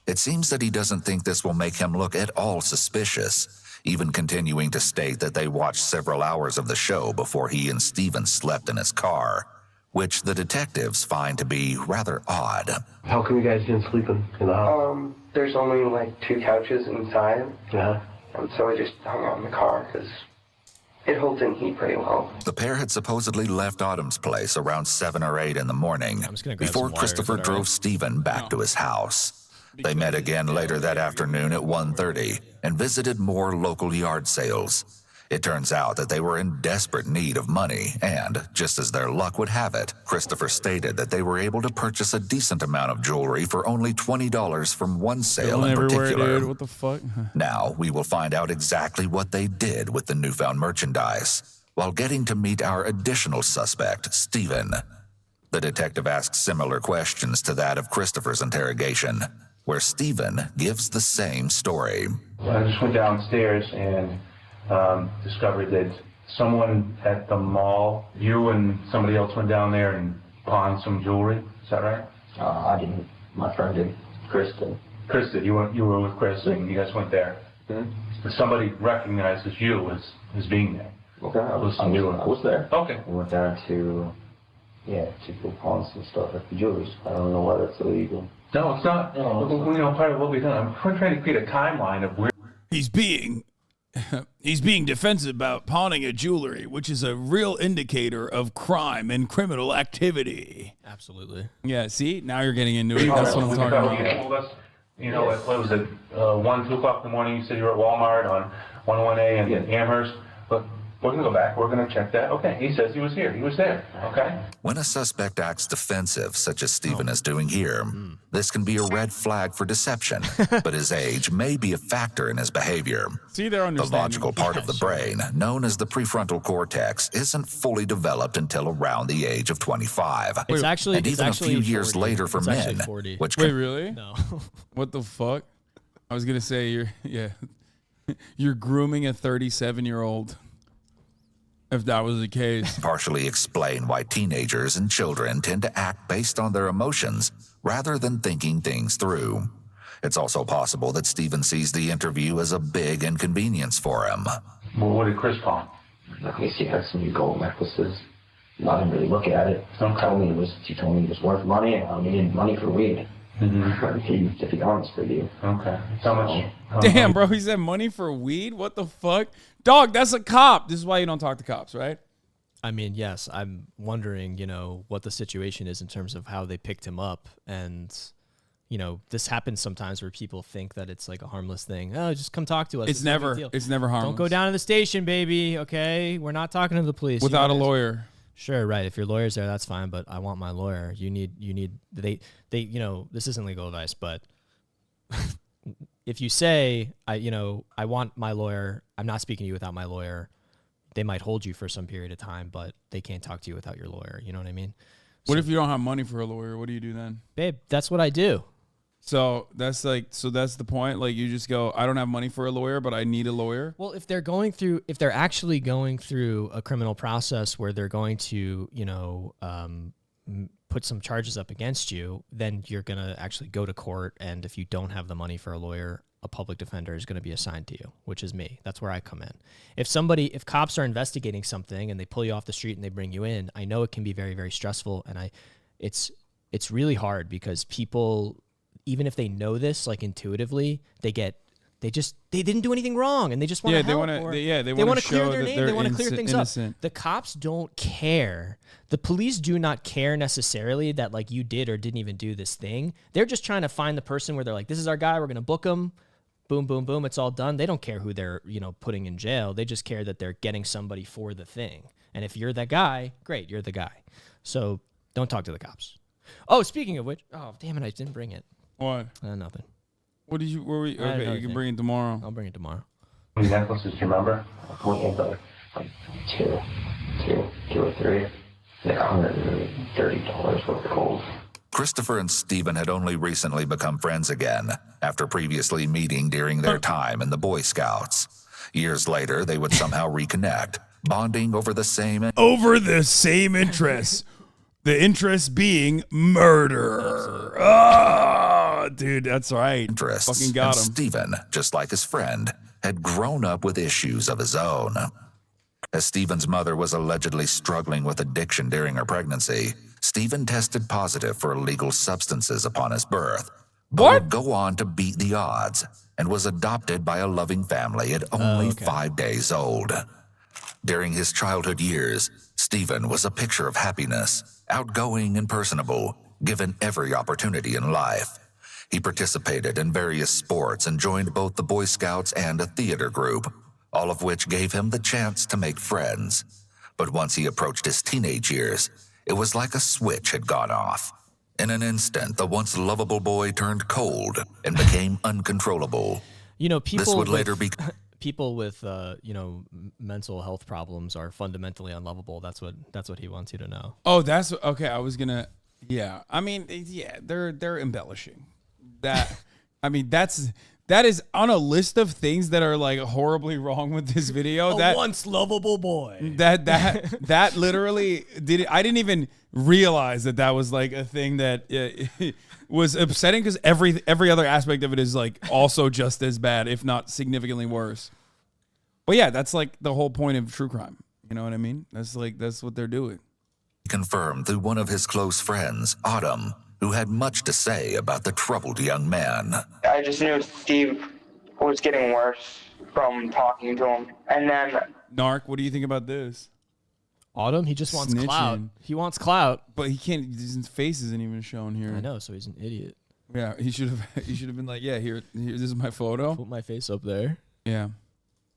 S5: It seems that he doesn't think this will make him look at all suspicious, even continuing to state that they watched several hours of the show before he and Steven slept in his car, which the detectives find to be rather odd.
S4: How come you guys didn't sleep in the house?
S2: There's only like 2 couches inside.
S4: Yeah.
S2: And so we just hung out in the car because it holds in heat pretty well.
S5: The pair had supposedly left Autumn's place around 7 or 8 in the morning before Christopher drove Steven back to his house. They met again later that afternoon at 1:30 and visited more local yard sales. It turns out that they were in desperate need of money, and just as their luck would have it, Christopher stated that they were able to purchase a decent amount of jewelry for only $20 from one sale in particular.
S3: Dude. What the fuck?
S5: Now, we will find out exactly what they did with the newfound merchandise, while getting to meet our additional suspect, Steven. The detective asks similar questions to that of Christopher's interrogation, where Steven gives the same story.
S6: I just went downstairs and discovered that someone at the mall, you and somebody else went down there and pawned some jewelry. Is that right?
S7: I didn't. My friend did. Chris did.
S6: Chris did. You were with Chris and you guys went there.
S7: Mm-hmm.
S6: Somebody recognizes you as being there.
S7: Okay, I was there.
S6: Okay.
S7: We went down to go pawn some stuff at the jewelry. I don't know why that's illegal.
S6: No, it's not. Part of what we've done, I'm trying to create a timeline of where
S3: he's being defensive about pawning a jewelry, which is a real indicator of crime and criminal activity.
S1: Absolutely.
S3: Yeah, see? Now you're getting into it. That's what I'm talking about.
S6: You told us, what was it, 1, 2 o'clock in the morning, you said you were at Walmart on 101A and Amherst. But We're going to go back. We're going to check that. Okay, he says he was here. He was there. Okay.
S5: When a suspect acts defensive, such as Stephen is doing here, this can be a red flag for deception, but his age may be a factor in his behavior.
S3: See, they're
S5: The
S3: understanding.
S5: logical part of the brain, known as the prefrontal cortex, isn't fully developed until around the age of 25.
S1: It's actually
S5: and even
S1: it's
S5: a few
S1: actually
S5: years
S1: 40.
S5: later for
S1: It's
S5: men,
S1: actually 40.
S5: which
S3: Wait,
S5: can
S3: really?
S1: No.
S3: What the fuck? I was gonna say you're grooming a 37-year-old. If that was the case.
S5: partially explain why teenagers and children tend to act based on their emotions rather than thinking things through. It's also possible that Stephen sees the interview as a big inconvenience for him.
S6: Well, what did Chris call?
S7: Let me see if I have some new gold necklaces. I didn't really look at it. He told me it was worth money. I needed money for weed. To be honest with you.
S6: Okay. How much?
S3: Damn, bro, he said money for weed? What the fuck? Dog, that's a cop. This is why you don't talk to cops, right?
S1: I mean, yes, I'm wondering, what the situation is in terms of how they picked him up. And, this happens sometimes where people think that it's like a harmless thing. Oh, just come talk to us.
S3: It's never harmless.
S1: Don't go down to the station, baby. Okay. We're not talking to the police.
S3: Without a lawyer.
S1: Sure, right. If your lawyer's there, that's fine. But I want my lawyer. They, this isn't legal advice, but if you say, I want my lawyer, I'm not speaking to you without my lawyer, they might hold you for some period of time, but they can't talk to you without your lawyer. You know what I mean?
S3: What if you don't have money for a lawyer? What do you do then?
S1: Babe, that's what I do.
S3: So that's the point. Like you just go, I don't have money for a lawyer, but I need a lawyer.
S1: Well, if they're actually going through a criminal process where they're going to, put some charges up against you, then you're going to actually go to court. And if you don't have the money for a lawyer, a public defender is going to be assigned to you, which is me. That's where I come in. If cops are investigating something and they pull you off the street and they bring you in, I know it can be very, very stressful. And it's really hard because people, even if they know this, like intuitively, they didn't do anything wrong and they just want to help.
S3: They
S1: want
S3: to
S1: clear
S3: show
S1: their
S3: that
S1: name.
S3: they're
S1: They want to clear things
S3: innocent.
S1: up. The cops don't care. The police do not care necessarily that like you did or didn't even do this thing. They're just trying to find the person where they're like, this is our guy. We're going to book him. Boom, boom, boom. It's all done. They don't care who they're, putting in jail. They just care that they're getting somebody for the thing. And if you're that guy, great, you're the guy. So don't talk to the cops. Oh, speaking of which, oh, damn it, I didn't bring it.
S3: What?
S1: Nothing.
S3: What did you? Okay, you can bring it tomorrow.
S1: I'll bring it tomorrow.
S6: How many necklaces do you remember?
S7: Like two or three. Like $130 worth of gold.
S5: Christopher and Stephen had only recently become friends again after previously meeting during their time in the Boy Scouts. Years later, they would somehow reconnect, bonding over the same
S3: interests. The interest being murder. Oh, dude, that's right.
S5: interests.
S3: Fucking got
S5: and
S3: him.
S5: Stephen, just like his friend, had grown up with issues of his own. As Stephen's mother was allegedly struggling with addiction during her pregnancy, Stephen tested positive for illegal substances upon his birth, but would go on to beat the odds and was adopted by a loving family at only 5 days old. During his childhood years, Stephen was a picture of happiness, outgoing and personable, given every opportunity in life. He participated in various sports and joined both the Boy Scouts and a theater group, all of which gave him the chance to make friends. But once he approached his teenage years, it was like a switch had gone off. In an instant, the once lovable boy turned cold and became uncontrollable.
S1: People
S5: This would later be...
S1: people with mental health problems are fundamentally unlovable. That's what he wants you to know.
S3: Oh, that's okay. I was gonna. Yeah, I mean, yeah, they're embellishing that. I mean, that is on a list of things that are like horribly wrong with this video. That
S1: once lovable boy.
S3: That literally did it. I didn't even realize that was like a thing that was upsetting because every other aspect of it is like also just as bad, if not significantly worse. But yeah, that's like the whole point of true crime. You know what I mean? That's what they're doing.
S5: Confirmed through one of his close friends, Autumn, who had much to say about the troubled young man.
S2: I just knew Steve was getting worse from talking to him. And then...
S3: Narc, what do you think about this?
S1: Autumn, he just wants
S3: Snitching.
S1: clout. He wants clout.
S3: But he can't, his face isn't even shown here.
S1: I know, so he's an idiot.
S3: Yeah, he should have been like, yeah, here, this is my photo.
S1: Put my face up there.
S3: Yeah.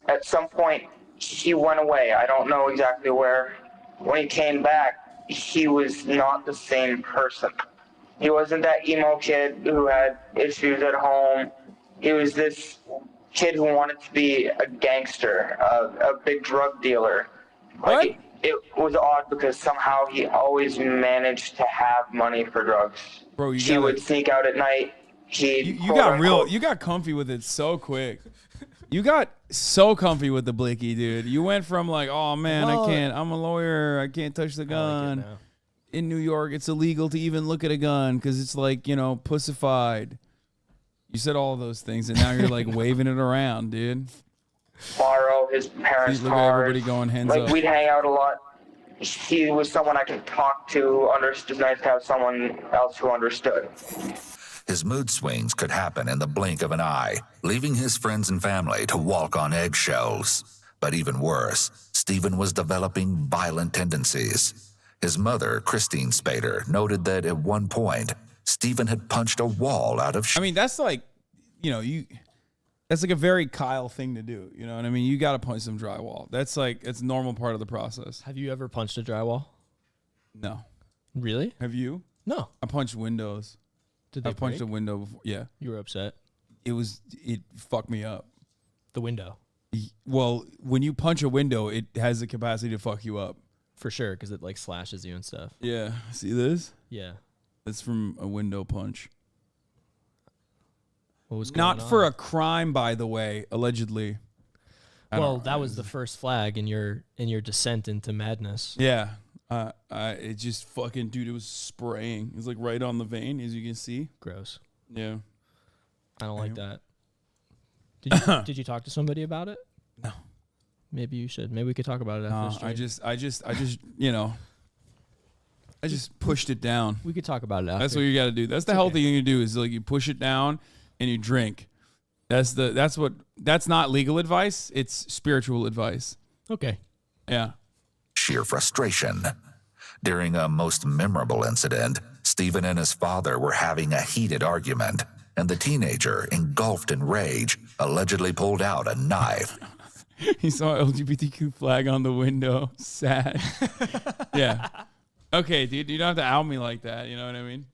S2: At some point,
S8: he went away. I don't know exactly where. When he came back, he was not the same person. He wasn't that emo kid who had issues at home. He was this kid who wanted to be a gangster, a big drug dealer.
S3: What?
S8: Like, it was odd because somehow he always managed to have money for drugs.
S3: Bro,
S8: he would sneak out at night.
S3: You got comfy with it so quick. You got so comfy with the blicky, dude. You went from like, oh man, I can't. I'm a lawyer. I can't touch the gun. In New York, it's illegal to even look at a gun because it's like, you know, pussified. You said all those things, and now you're like waving it around, dude.
S8: Borrow his parents'
S3: Look at
S8: cars.
S3: everybody going hands
S8: like
S3: up.
S8: we'd hang out a lot. He was someone I could talk to. It's nice to have someone else who understood.
S5: His mood swings could happen in the blink of an eye, leaving his friends and family to walk on eggshells. But even worse, Stephen was developing violent tendencies. His mother, Christine Spader, noted that at one point, Stephen had punched a wall out of...
S3: I mean, that's like, you know, that's like a very Kyle thing to do. You know what I mean? You got to punch some drywall. That's like, it's a normal part of the process.
S1: Have you ever punched a drywall?
S3: No.
S1: Really?
S3: Have you?
S1: No.
S3: I punched windows.
S1: Did they
S3: I punched
S1: break?
S3: a window before. Yeah.
S1: You were upset?
S3: It fucked me up.
S1: The window?
S3: Well, when you punch a window, it has the capacity to fuck you up.
S1: For sure, because it like slashes you and stuff.
S3: Yeah. See this?
S1: Yeah.
S3: That's from a window punch.
S1: What was going
S3: Not
S1: on?
S3: for a crime, by the way, allegedly.
S1: Well, that was the first flag in your descent into madness.
S3: Yeah. It just fucking, dude, it was spraying. It was like right on the vein, as you can see.
S1: Gross.
S3: Yeah.
S1: I don't like that. Did you talk to somebody about it?
S3: No.
S1: Maybe you should. Maybe we could talk about it after the stream.
S3: I just, you know, I just pushed it down.
S1: We could talk about it after.
S3: That's what you got to do. That's the healthy thing to do is like you push it down and you drink. That's not legal advice. It's spiritual advice.
S1: Okay.
S3: Yeah.
S5: Sheer frustration. During a most memorable incident, Stephen and his father were having a heated argument, and the teenager, engulfed in rage, allegedly pulled out a knife.
S3: He saw LGBTQ flag on the window. Sad. Yeah. Okay, dude, you don't have to out me like that. You know what I mean?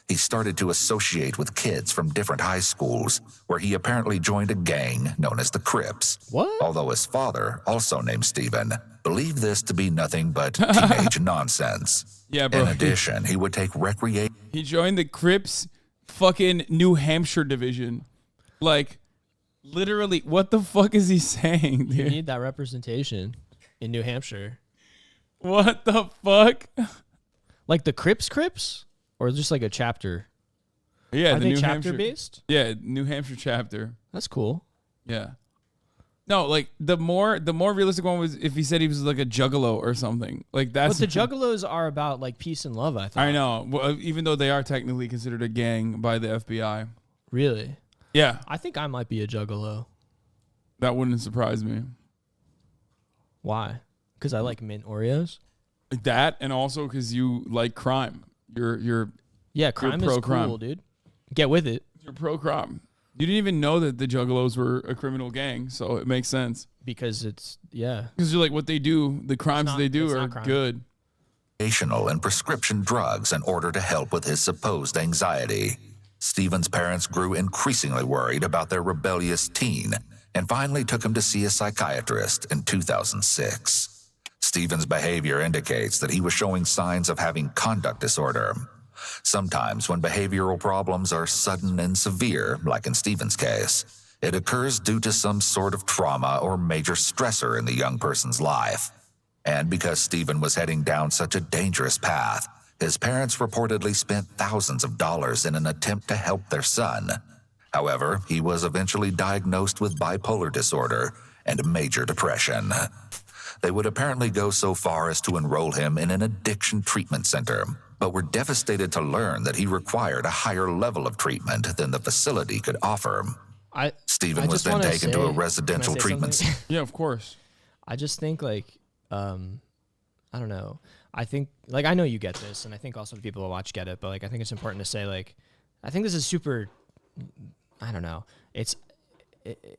S5: He started to associate with kids from different high schools, where he apparently joined a gang known as the Crips.
S1: What?
S5: Although his father, also named Stephen, believed this to be nothing but teenage nonsense.
S3: Yeah, bro.
S5: In addition, he would take recreation.
S3: He joined the Crips fucking New Hampshire division. Like, literally, what the fuck is he saying, dude?
S1: You need that representation in New Hampshire.
S3: What the fuck?
S1: Like the Crips? Or just like a chapter?
S3: Yeah,
S1: Are
S3: the
S1: they
S3: New
S1: chapter
S3: Hampshire
S1: based?
S3: Yeah, New Hampshire chapter.
S1: That's cool.
S3: Yeah. No, like the more realistic one was if he said he was like a juggalo or something. Like that's.
S1: But the juggalos are about like peace and love, I think.
S3: I know. Well, even though they are technically considered a gang by the FBI.
S1: Really?
S3: Yeah.
S1: I think I might be a juggalo.
S3: That wouldn't surprise me.
S1: Why? Because I like mint Oreos?
S3: That and also because you like crime.
S1: Yeah, crime is cool, dude. Get with it.
S3: You're pro-crime. You didn't even know that the Juggalos were a criminal gang, so it makes sense.
S1: Because it's, yeah.
S3: Because you're like, what they do, the crimes they do are good.
S5: And prescription drugs in order to help with his supposed anxiety. Stephen's parents grew increasingly worried about their rebellious teen and finally took him to see a psychiatrist in 2006. Stephen's behavior indicates that he was showing signs of having conduct disorder. Sometimes when behavioral problems are sudden and severe, like in Stephen's case, it occurs due to some sort of trauma or major stressor in the young person's life. And because Stephen was heading down such a dangerous path, his parents reportedly spent thousands of dollars in an attempt to help their son. However, he was eventually diagnosed with bipolar disorder and major depression. They would apparently go so far as to enroll him in an addiction treatment center, but were devastated to learn that he required a higher level of treatment than the facility could offer. Stephen was then taken to a residential treatment center.
S3: Yeah, of course.
S1: I just think like, I don't know. I think like, I know you get this, and I think also the people who watch get it, but like, I think it's important to say like, I think this is super, I don't know. It's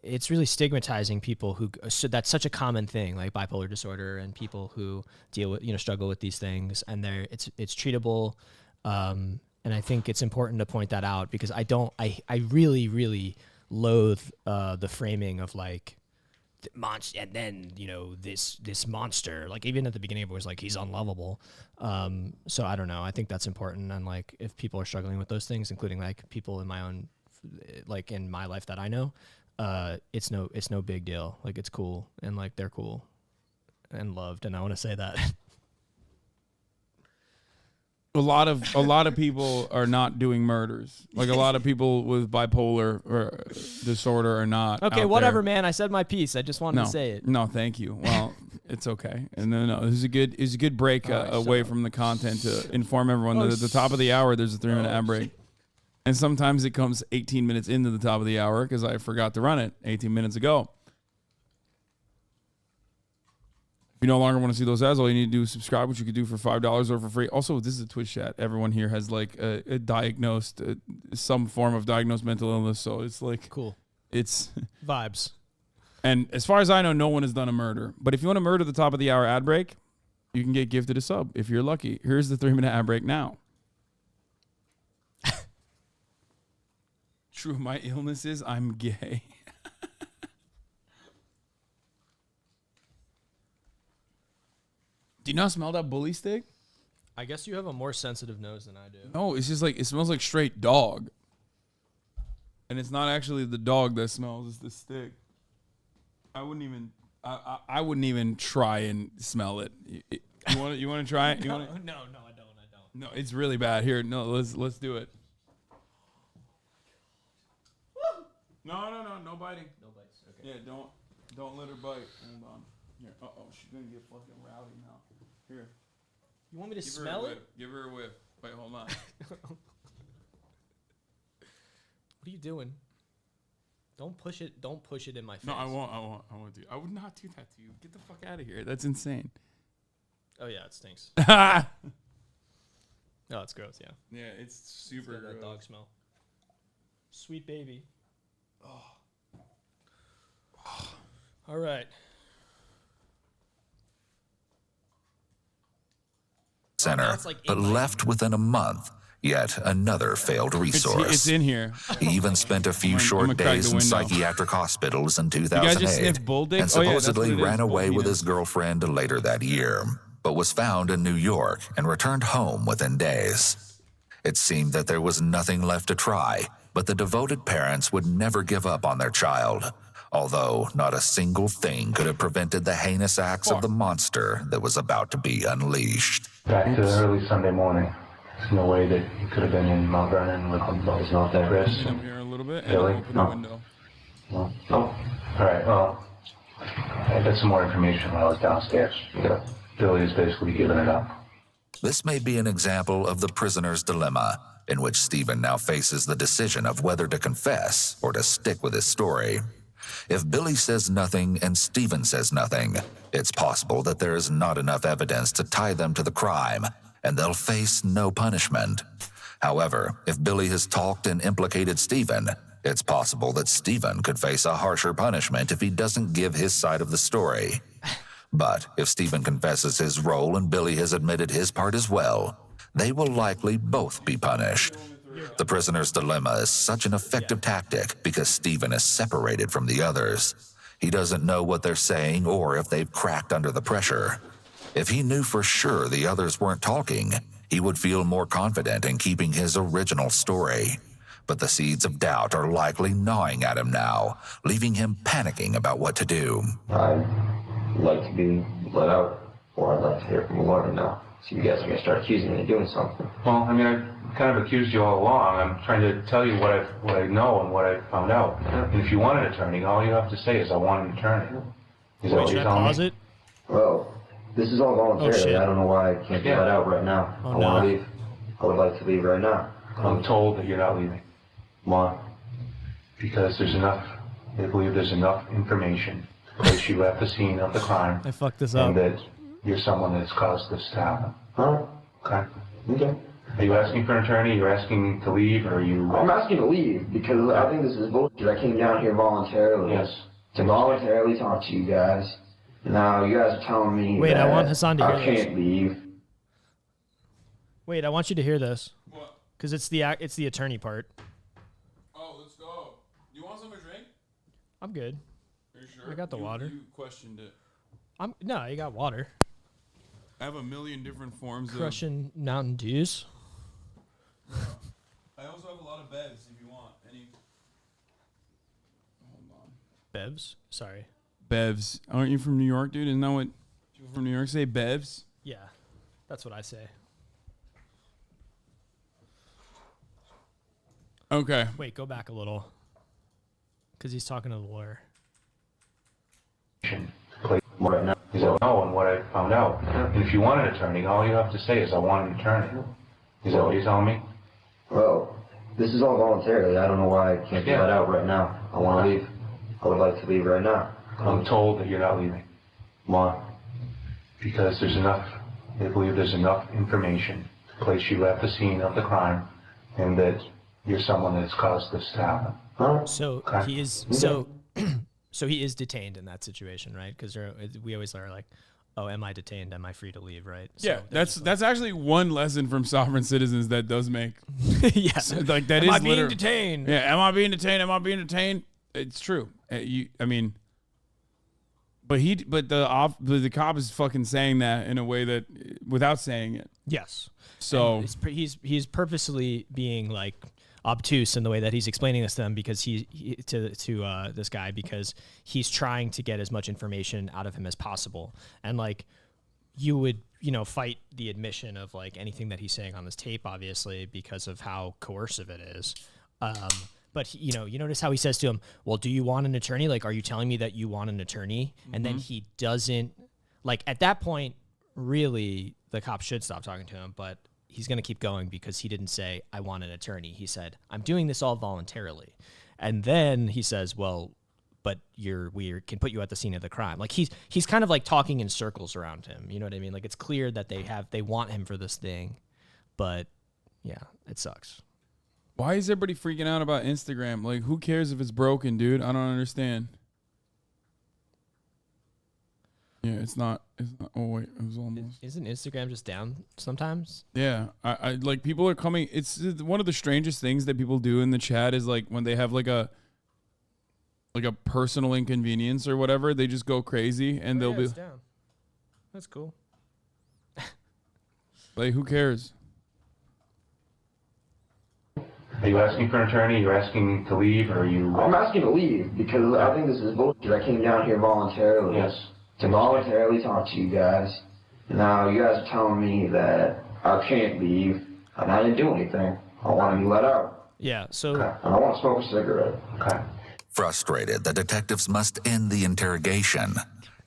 S1: it's really stigmatizing people who, so that's such a common thing, like bipolar disorder and people who deal with, struggle with these things, and it's treatable. And I think it's important to point that out, because I really, really loathe the framing of like monster, and then this monster, like even at the beginning it was like he's unlovable. So I don't know, I think that's important, and like if people are struggling with those things, including like people in my own, like in my life that I know, it's no big deal. Like it's cool, and like they're cool and loved, and I want to say that.
S3: A lot of people are not doing murders. Like a lot of people with bipolar or disorder are not.
S1: Okay,
S3: out
S1: whatever,
S3: there.
S1: man. I said my piece. I just wanted to say it.
S3: No, thank you. Well, it's okay. And no, this is a good break away from the content to inform everyone that at the top of the hour there's a 3-minute ad break. And sometimes it comes 18 minutes into the top of the hour because I forgot to run it 18 minutes ago. If you no longer want to see those ads, all you need to do is subscribe, which you could do for $5 or for free. Also, this is a Twitch chat. Everyone here has like a diagnosed, some form of diagnosed mental illness. So it's like,
S1: cool.
S3: It's
S1: vibes.
S3: And as far as I know, no one has done a murder. But if you want to murder the top of the hour ad break, you can get gifted a sub if you're lucky. Here's the 3-minute ad break now. True, my illness is I'm gay. Do you not smell that bully stick?
S1: I guess you have a more sensitive nose than I do.
S3: No, it's just like, it smells like straight dog. And it's not actually the dog that smells, it's the stick. I wouldn't even try and smell it. You want to try it?
S1: No, I don't.
S3: No, it's really bad. Here, no, let's do it. No biting. No bites. Okay. Yeah, don't let her bite. Hold on. Here. She's gonna get fucking rowdy now. Here.
S1: You want me to smell it?
S3: Give her a whiff. Wait, hold on.
S1: What are you doing? Don't push it in my face.
S3: No, I won't do. I would not do that to you. Get the fuck out of here. That's insane.
S1: Oh yeah, it stinks. Oh, it's gross. Yeah.
S3: Yeah, it's super gross.
S1: That dog smell. Sweet baby. Oh. All right.
S5: Center, but left within a month. Yet another failed resource.
S3: It's in here.
S5: He even spent a few short days in psychiatric hospitals in 2008 and supposedly ran away with his girlfriend later that year, but was found in New York and returned home within days. It seemed that there was nothing left to try, but the devoted parents would never give up on their child, although not a single thing could have prevented the heinous acts of the monster that was about to be unleashed.
S6: Back to early Sunday morning. There's no way that he could have been in Mount Vernon with Chris.
S3: Come here a little bit and
S6: Billy?
S3: open the window.
S6: No. All right, well, I got some more information when I was downstairs. Yeah. Billy is basically giving it up.
S5: This may be an example of the prisoner's dilemma, in which Stephen now faces the decision of whether to confess or to stick with his story. If Billy says nothing and Stephen says nothing, it's possible that there is not enough evidence to tie them to the crime, and they'll face no punishment. However, if Billy has talked and implicated Stephen, it's possible that Stephen could face a harsher punishment if he doesn't give his side of the story. But if Stephen confesses his role and Billy has admitted his part as well, they will likely both be punished. The prisoner's dilemma is such an effective tactic because Stephen is separated from the others. He doesn't know what they're saying or if they've cracked under the pressure. If he knew for sure the others weren't talking, he would feel more confident in keeping his original story. But the seeds of doubt are likely gnawing at him now, leaving him panicking about what to do.
S7: I'd like to be let out, or I'd like to hear from a lawyer now. So you guys are going to start accusing me of doing something.
S6: Well, I mean, I kind of accused you all along. I'm trying to tell you what I know and what I found out. And if you want an attorney, all you have to say is, I want an attorney. Is that what you're telling me?
S7: Well, this is all voluntary. I don't know why I can't get let out right now. I want to leave. I would like to leave right now.
S6: I'm told that you're not leaving. Why? Because they believe there's enough information to place you at the scene of the crime.
S1: I fucked this up.
S6: And that you're someone that's caused this to happen.
S7: Huh?
S6: Okay.
S7: Okay.
S6: Are you asking for an attorney? You're asking to leave, or are you?
S7: I'm asking to leave because I think this is bullshit. I came down here voluntarily.
S6: Yes.
S7: To voluntarily talk to you guys. Now you guys are telling me
S1: Wait,
S7: that
S1: I want Hasan to hear
S7: I can't leave.
S1: Wait, I want you to hear this.
S3: What?
S1: Because it's the attorney part.
S3: Oh, let's go. You want something to drink?
S1: I'm good.
S3: Are you sure?
S1: I got the water.
S3: You questioned it.
S1: No, you got water.
S3: I have a million different forms
S1: Crushing Mountain Dews.
S3: I also have a lot of bevs if you want any. Hold on.
S1: Bevs? Sorry.
S3: Bevs. Aren't you from New York, dude? Isn't that what people from New York say? Bevs?
S1: Yeah, that's what I say.
S3: Okay.
S1: Wait, go back a little. Because he's talking to the lawyer.
S6: Right now. He said, no, and what I found out. And if you want an attorney, all you have to say is, I want an attorney. Is that what you're telling me?
S7: Well, this is all voluntarily. I don't know why I can't get that out right now. I want to leave. I would like to leave right now.
S6: I'm told that you're not leaving.
S7: Why?
S6: Because there's enough, they believe there's enough information to place you at the scene of the crime, and that you're someone that's caused this to happen.
S7: Huh?
S1: So
S6: Okay.
S1: he is so he is detained in that situation, right? Because we always are like, oh, am I detained? Am I free to leave? Right?
S3: Yeah,
S1: So
S3: that's actually one lesson from Sovereign Citizens that does make.
S1: yeah.
S3: So, like that
S1: am
S3: is
S1: I being
S3: literal-
S1: detained?
S3: Yeah, am I being detained? Am I being detained? It's true. I mean, but the cop is fucking saying that in a way that without saying it.
S1: Yes.
S3: So
S1: And he's purposely being like obtuse in the way that he's explaining this to them because to this guy because he's trying to get as much information out of him as possible. And like you would, fight the admission of like anything that he's saying on this tape, obviously, because of how coercive it is. But you notice how he says to him, well, do you want an attorney? Like, are you telling me that you want an attorney? And then he doesn't, like, at that point, really, the cop should stop talking to him, but he's going to keep going because he didn't say, I want an attorney. He said, I'm doing this all voluntarily. And then he says, well, but we can put you at the scene of the crime. Like, he's kind of like talking in circles around him. You know what I mean? Like, it's clear that they want him for this thing, but yeah, it sucks.
S3: why is everybody freaking out about Instagram? Like, who cares if it's broken, dude? I don't understand. Yeah, it's not. Oh wait, it was almost.
S1: Isn't Instagram just down sometimes?
S3: Yeah, I like people are coming. It's one of the strangest things that people do in the chat is like when they have like a personal inconvenience or whatever, they just go crazy and they'll be
S1: It's down. That's cool.
S3: like, who cares?
S6: Are you asking for an attorney? You're asking to leave, or are you?
S7: I'm asking to leave because I think this is bullshit. I came down here voluntarily.
S6: Yes.
S7: To voluntarily talk to you guys. Now you guys are telling me that I can't leave, and I didn't do anything. I want to be let out.
S1: Yeah, so
S7: And I want to smoke a cigarette.
S6: Okay.
S5: Frustrated, the detectives must end the interrogation.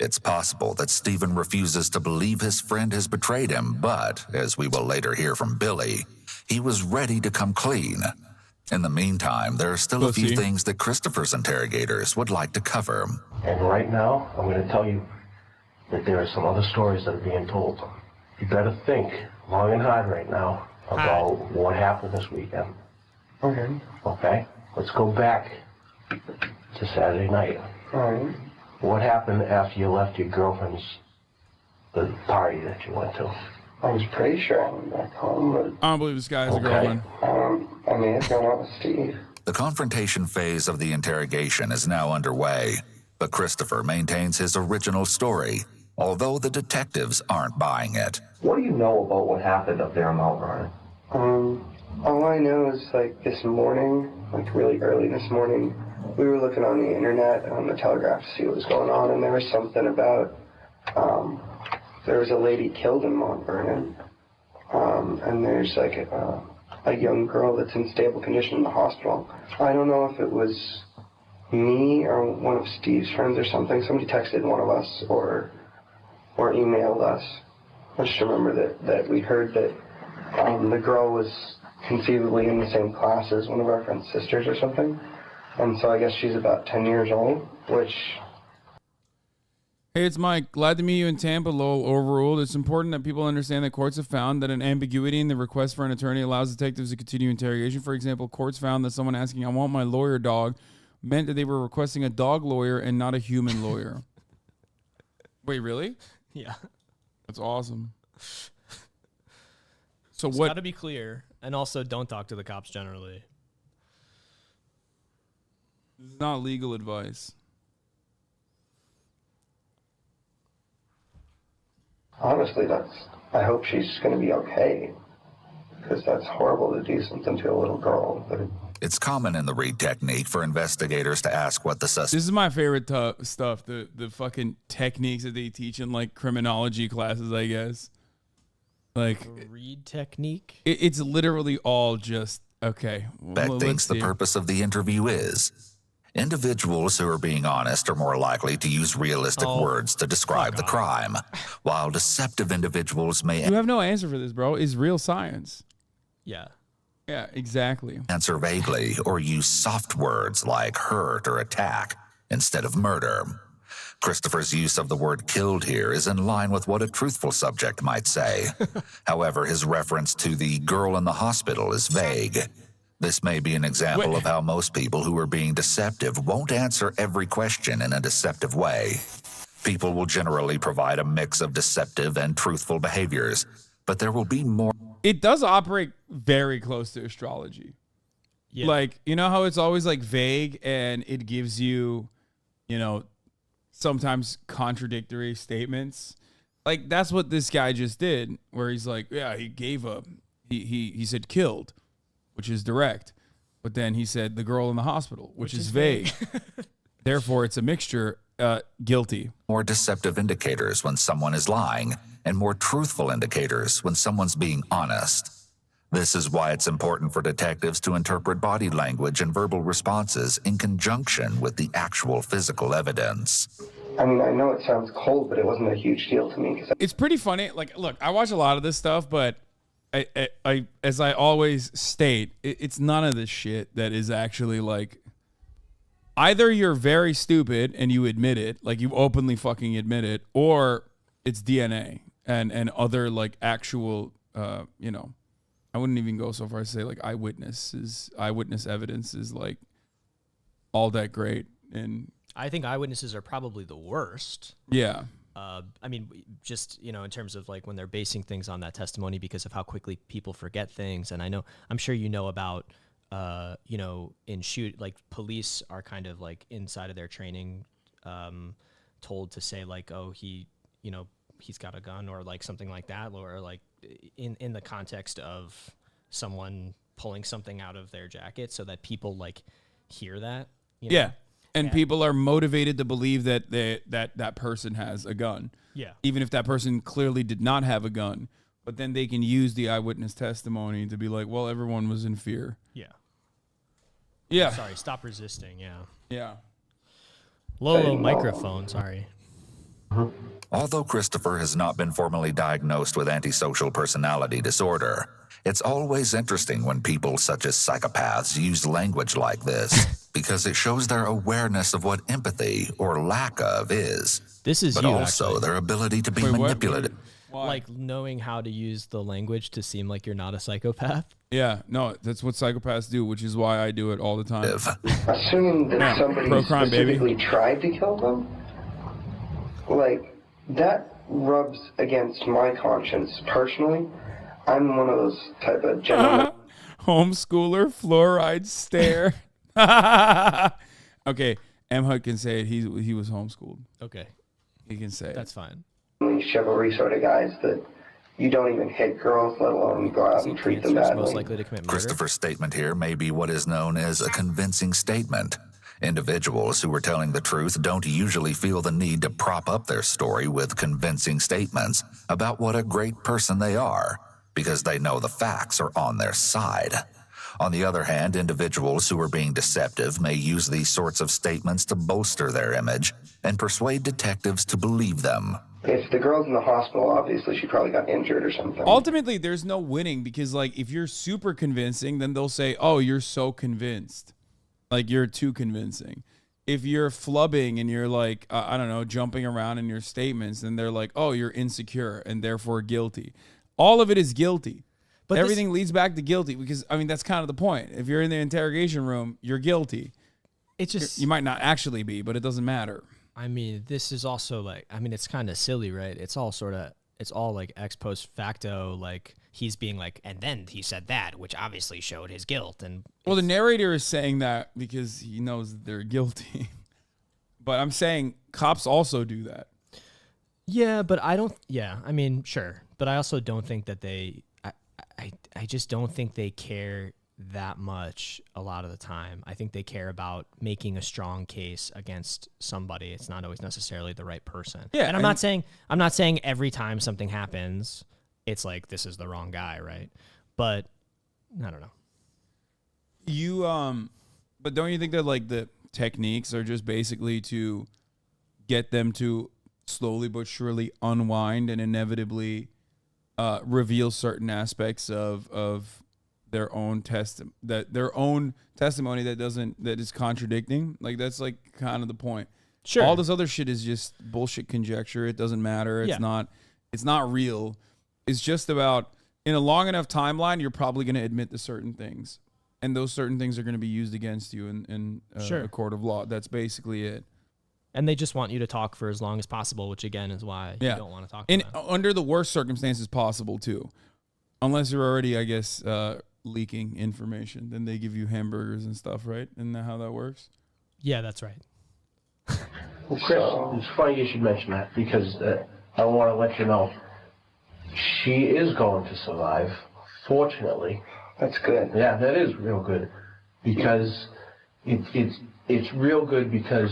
S5: It's possible that Stephen refuses to believe his friend has betrayed him, but, as we will later hear from Billy, he was ready to come clean. In the meantime, there are still a few
S3: Pussy.
S5: things that Christopher's interrogators would like to cover.
S4: And right now, I'm going to tell you that there are some other stories that are being told. You better think long and hard right now about what happened this weekend.
S2: Okay.
S4: Okay? Let's go back to Saturday night.
S2: Alright.
S4: What happened after you left your girlfriend's the party that you went to?
S2: I was pretty sure I went back home, but
S3: I don't believe this guy has a
S4: Okay.
S3: girlfriend.
S2: I may have gone out with Steve.
S5: The confrontation phase of the interrogation is now underway, but Christopher maintains his original story, although the detectives aren't buying it.
S7: What do you know about what happened up there in Mount Vernon?
S2: All I know is like this morning, like really early this morning, we were looking on the internet on the Telegraph to see what was going on, and there was something about there was a lady killed in Mount Vernon, and there's like a young girl that's in stable condition in the hospital. I don't know if it was me or one of Steve's friends or something. Somebody texted one of us or emailed us. I just remember that we heard that the girl was conceivably in the same class as one of our friend's sisters or something. And so I guess she's about 10 years old, which
S3: Hey, it's Mike. Glad to meet you in Tampa. Lowell overruled. It's important that people understand that courts have found that an ambiguity in the request for an attorney allows detectives to continue interrogation. For example, courts found that someone asking, "I want my lawyer dog," meant that they were requesting a dog lawyer and not a human lawyer. Wait, really?
S1: Yeah.
S3: That's awesome. So
S1: It's
S3: what?
S1: got to be clear, and also don't talk to the cops generally.
S3: This is not legal advice.
S2: Honestly, I hope she's going to be okay. Because that's horrible to do something to a little girl. But
S5: It's common in the Reed technique for investigators to ask what the suspect...
S3: This is my favorite stuff, the fucking techniques that they teach in, like, criminology classes, I guess. Like...
S1: Reed technique?
S3: It's literally all just, okay.
S5: thinks the purpose of the interview is... Individuals who are being honest are more likely to use realistic words to describe the crime, while deceptive individuals may...
S3: You have no answer for this, bro. It's real science.
S1: Yeah.
S3: Yeah, exactly.
S5: Answer vaguely or use soft words like hurt or attack instead of murder. Christopher's use of the word killed here is in line with what a truthful subject might say. However, his reference to the girl in the hospital is vague. This may be an example of how most people who are being deceptive won't answer every question in a deceptive way. People will generally provide a mix of deceptive and truthful behaviors, but there will be more...
S3: It does operate very close to astrology. Yeah. Like, you know how it's always like vague and it gives you, you know, sometimes contradictory statements? Like, that's what this guy just did, where he's like, yeah, he gave up. He said killed, which is direct. But then he said the girl in the hospital, which is vague. Therefore, it's a mixture. Guilty.
S5: More deceptive indicators when someone is lying, and more truthful indicators when someone's being honest. This is why it's important for detectives to interpret body language and verbal responses in conjunction with the actual physical evidence.
S2: I mean, I know it sounds cold, but it wasn't a huge deal to me.
S3: It's pretty funny. Like, look, I watch a lot of this stuff, but I as I always state, it's none of this shit that is actually like... Either you're very stupid and you admit it, like you openly fucking admit it, or it's DNA and other like actual, you know, I wouldn't even go so far as to say like eyewitness evidence is like all that great. And
S1: I think eyewitnesses are probably the worst.
S3: Yeah.
S1: I mean, just, you know, in terms of like when they're basing things on that testimony because of how quickly people forget things. And I'm sure you know about, you know, like police are kind of like inside of their training, told to say like, oh, he, you know, he's got a gun or like something like that, or like in the context of someone pulling something out of their jacket so that people like hear that. You know?
S3: Yeah. And people are motivated to believe that that person has a gun.
S1: Yeah.
S3: Even if that person clearly did not have a gun, but then they can use the eyewitness testimony to be like, well, everyone was in fear.
S1: Yeah.
S3: Yeah.
S1: Sorry, stop resisting. Yeah.
S3: Yeah.
S1: Low microphone. Sorry.
S5: Although Christopher has not been formally diagnosed with antisocial personality disorder, it's always interesting when people such as psychopaths use language like this because it shows their awareness of what empathy or lack of is.
S1: This is
S5: but
S1: you,
S5: also
S1: actually.
S5: their ability to be manipulative.
S1: Like knowing how to use the language to seem like you're not a psychopath.
S3: Yeah, no, that's what psychopaths do, which is why I do it all the time.
S2: Assuming that somebody specifically tried to kill them, like, that rubs against my conscience personally. I'm one of those type of gentlemen.
S3: Homeschooler, fluoride stare. Okay, M. Hud can say it. He was homeschooled.
S1: Okay.
S3: He can say
S1: That's fine.
S2: Chivalry sort of guys that you don't even hit girls, let alone go out and treat them badly.
S1: Most likely to commit murder.
S5: Christopher's statement here may be what is known as a convincing statement. Individuals who are telling the truth don't usually feel the need to prop up their story with convincing statements about what a great person they are, because they know the facts are on their side. On the other hand, individuals who are being deceptive may use these sorts of statements to bolster their image and persuade detectives to believe them.
S2: If the girl's in the hospital, obviously she probably got injured or something.
S3: Ultimately, there's no winning because, like, if you're super convincing, then they'll say, oh, you're so convinced. Like, you're too convincing. if you're flubbing and you're like, I don't know, jumping around in your statements, then they're like, oh, you're insecure and therefore guilty. All of it is guilty. But everything leads back to guilty because, I mean, that's kind of the point. If you're in the interrogation room, you're guilty.
S1: It's just...
S3: You might not actually be, but it doesn't matter.
S1: I mean, this is also like, I mean, it's kind of silly, right? It's all like ex post facto, like he's being like, and then he said that, which obviously showed his guilt. And
S3: well, the narrator is saying that because he knows that they're guilty. But I'm saying cops also do that.
S1: Yeah, but I don't, I mean, sure. But I also don't think that I just don't think they care that much a lot of the time. I think they care about making a strong case against somebody. It's not always necessarily the right person.
S3: Yeah,
S1: and I'm not saying every time something happens, it's like this is the wrong guy, right? But I don't know.
S3: But don't you think that like the techniques are just basically to get them to slowly but surely unwind and inevitably reveal certain aspects of their own testimony that is contradicting? Like that's like kind of the point.
S1: Sure.
S3: All this other shit is just bullshit conjecture. It doesn't matter. It's not real. It's just about in a long enough timeline, you're probably going to admit to certain things, and those certain things are going to be used against you in a court of law. That's basically it.
S1: And they just want you to talk for as long as possible, which again is why you don't want to talk about it.
S3: Under the worst circumstances possible too. Unless you're already, I guess, leaking information, then they give you hamburgers and stuff, right? Isn't that how that works?
S1: Yeah, that's right.
S4: Well, Chris, it's funny you should mention that because I want to let you know she is going to survive, fortunately.
S2: That's good.
S4: Yeah, that is real good because it's real good because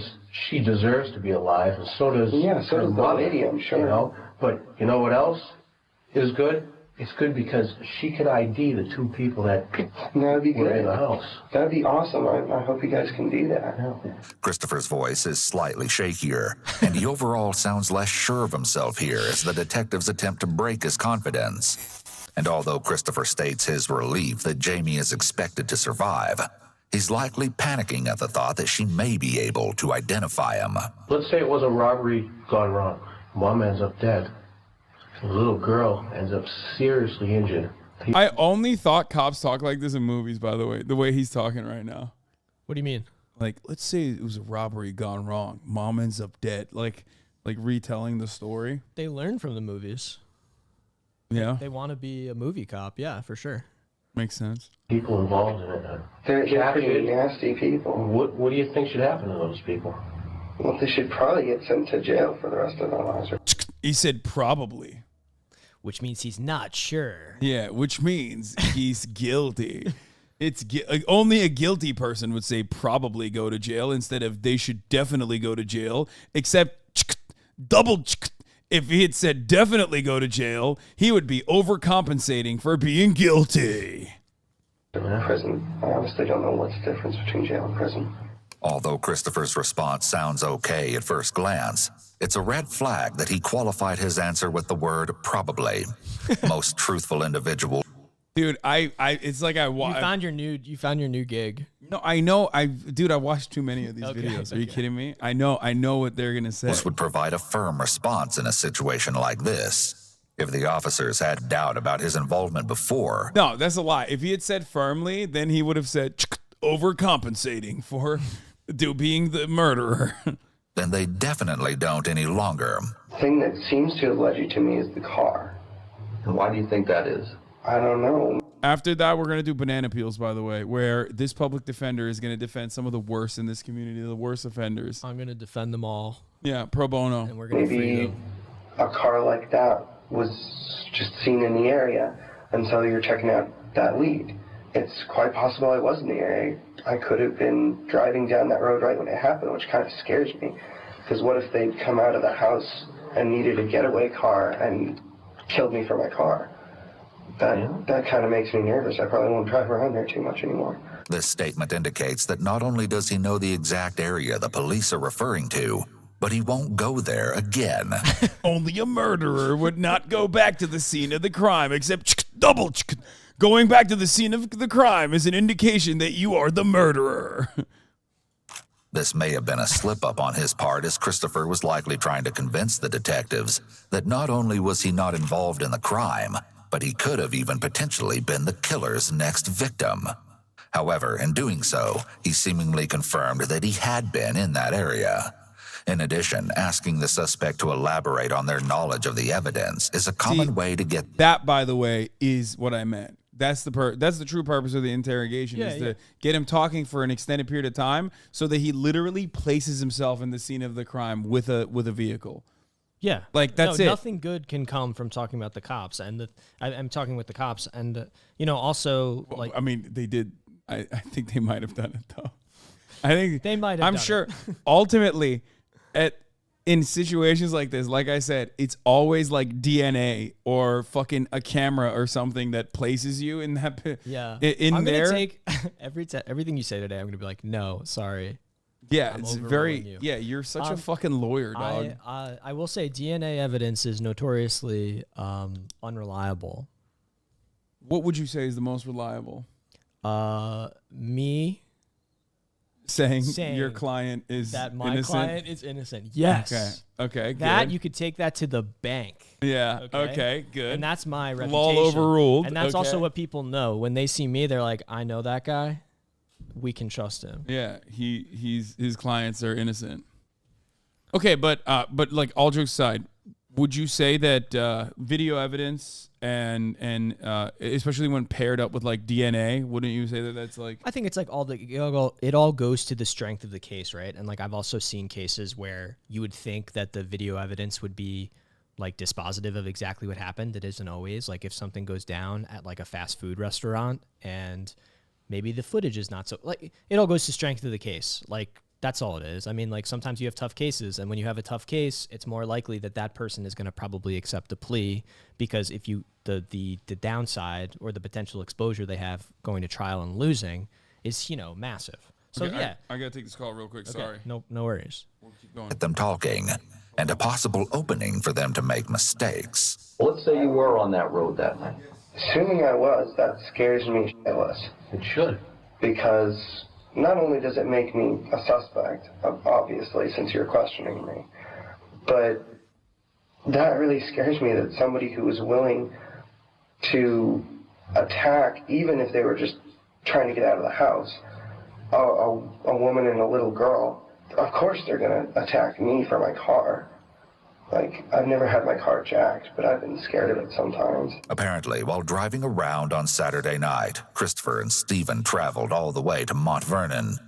S4: she deserves to be alive, and so does
S2: so does the lady, I'm sure.
S4: You know, but you know what else is good? It's good because she can ID the two people that
S2: That'd be
S4: were
S2: good.
S4: in the house.
S2: That'd be awesome. I hope you guys can do that.
S4: Yeah.
S5: Christopher's voice is slightly shakier, and he overall sounds less sure of himself here as the detectives attempt to break his confidence. And although Christopher states his relief that Jamie is expected to survive, he's likely panicking at the thought that she may be able to identify him.
S4: Let's say it was a robbery gone wrong. Mom ends up dead. The little girl ends up seriously injured.
S3: I only thought cops talk like this in movies, by the way, the way he's talking right now.
S1: What do you mean?
S3: Like, let's say it was a robbery gone wrong. Mom ends up dead. Like retelling the story.
S1: They learn from the movies.
S3: Yeah.
S1: They want to be a movie cop. Yeah, for sure.
S3: Makes sense.
S4: People involved in it.
S2: They're pretty nasty people.
S4: What do you think should happen to those people?
S2: Well, they should probably get sent to jail for the rest of their lives.
S3: He said probably.
S1: Which means he's not sure.
S3: Yeah, which means he's guilty. It's only a guilty person would say probably go to jail instead of they should definitely go to jail. Except double if he had said definitely go to jail, he would be overcompensating for being guilty.
S2: Prison. I honestly don't know what's the difference between jail and prison.
S5: Although Christopher's response sounds okay at first glance, it's a red flag that he qualified his answer with the word probably. Most truthful individual.
S3: Dude, it's like
S1: You found your new gig.
S3: No, I know. I watched too many of these videos. Are you kidding me? I know what they're gonna say.
S5: This would provide a firm response in a situation like this. If the officers had doubt about his involvement before.
S3: No, that's a lie. If he had said firmly, then he would have said overcompensating for being the murderer.
S5: Then they definitely don't any longer.
S2: The thing that seems to have led you to me is the car.
S7: And why do you think that is?
S2: I don't know.
S3: After that, we're going to do banana peels, by the way, where this public defender is going to defend some of the worst in this community, the worst offenders.
S1: I'm going to defend them all.
S3: Yeah, pro bono.
S1: And we're going to free
S2: Maybe
S1: them.
S2: a car like that was just seen in the area, and so you're checking out that lead. It's quite possible I was in the area. I could have been driving down that road right when it happened, which kind of scares me. Because what if they'd come out of the house and needed a getaway car and killed me for my car? That kind of makes me nervous. I probably won't drive around there too much anymore.
S5: This statement indicates that not only does he know the exact area the police are referring to, but he won't go there again.
S3: Only a murderer would not go back to the scene of the crime, except double. Going back to the scene of the crime is an indication that you are the murderer.
S5: This may have been a slip-up on his part, as Christopher was likely trying to convince the detectives that not only was he not involved in the crime, but he could have even potentially been the killer's next victim. However, in doing so, he seemingly confirmed that he had been in that area. In addition, asking the suspect to elaborate on their knowledge of the evidence is a common way to get...
S3: That, by the way, is what I meant. That's the true purpose of the interrogation, to get him talking for an extended period of time so that he literally places himself in the scene of the crime with a vehicle.
S1: Yeah.
S3: Like, that's it.
S1: Nothing good can come from talking about the cops. And I'm talking with the cops. And, also,
S3: well,
S1: like...
S3: I mean, they did... I think they might have done it, though. I think...
S1: They might have
S3: I'm
S1: done
S3: sure,
S1: it.
S3: ultimately... In situations like this, like I said, it's always like DNA or fucking a camera or something that places you in that.
S1: Yeah.
S3: I'm
S1: gonna take everything you say today. I'm gonna be like, no, sorry.
S3: Yeah,
S1: I'm
S3: it's
S1: overruling
S3: very.
S1: you.
S3: Yeah, you're such a fucking lawyer, dog.
S1: I will say DNA evidence is notoriously unreliable.
S3: What would you say is the most reliable?
S1: Me.
S3: Saying your client is
S1: that my
S3: innocent?
S1: client is innocent. Yes.
S3: Okay.
S1: That
S3: good.
S1: you could take that to the bank.
S3: Yeah. Okay. Good.
S1: And that's my reputation.
S3: Law overruled.
S1: And that's
S3: okay.
S1: also what people know when they see me. They're like, I know that guy. We can trust him.
S3: Yeah. His clients are innocent. Okay, but like all jokes aside, would you say that video evidence and especially when paired up with like DNA, wouldn't you say that that's like?
S1: I think it's like it all goes to the strength of the case, right? And like I've also seen cases where you would think that the video evidence would be like dispositive of exactly what happened. It isn't always. Like if something goes down at like a fast food restaurant and maybe the footage is not so, like it all goes to strength of the case. Like that's all it is. I mean, like sometimes you have tough cases, and when you have a tough case, it's more likely that that person is going to probably accept a plea, because if you the downside or the potential exposure they have going to trial and losing is massive. So
S3: okay,
S1: yeah,
S3: I gotta take this call real quick.
S1: Okay.
S3: Sorry.
S1: No worries.
S3: We'll keep going.
S5: Get them talking, and a possible opening for them to make mistakes.
S7: Let's say you were on that road that night.
S2: Assuming I was, that scares me shitless.
S7: It should.
S2: Because not only does it make me a suspect, obviously, since you're questioning me, but that really scares me, that somebody who is willing to attack, even if they were just trying to get out of the house, a woman and a little girl, of course they're going to attack me for my car. Like, I've never had my car jacked, but I've been scared of it sometimes.
S5: Apparently, while driving around on Saturday night, Christopher and Stephen traveled all the way to Mount Vernon.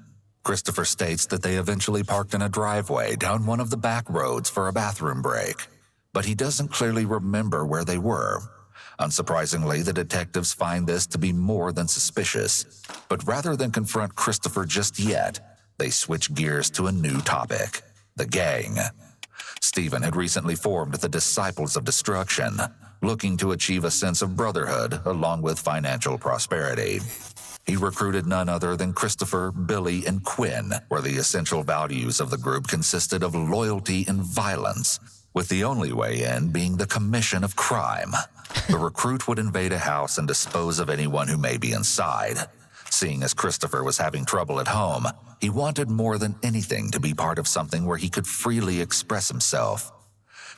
S5: Christopher states that they eventually parked in a driveway down one of the back roads for a bathroom break, but he doesn't clearly remember where they were. Unsurprisingly, the detectives find this to be more than suspicious, but rather than confront Christopher just yet, they switch gears to a new topic: the gang. Stephen had recently formed the Disciples of Destruction, looking to achieve a sense of brotherhood along with financial prosperity. He recruited none other than Christopher, Billy, and Quinn, where the essential values of the group consisted of loyalty and violence, with the only way in being the commission of crime. The recruit would invade a house and dispose of anyone who may be inside. Seeing as Christopher was having trouble at home, he wanted more than anything to be part of something where he could freely express himself.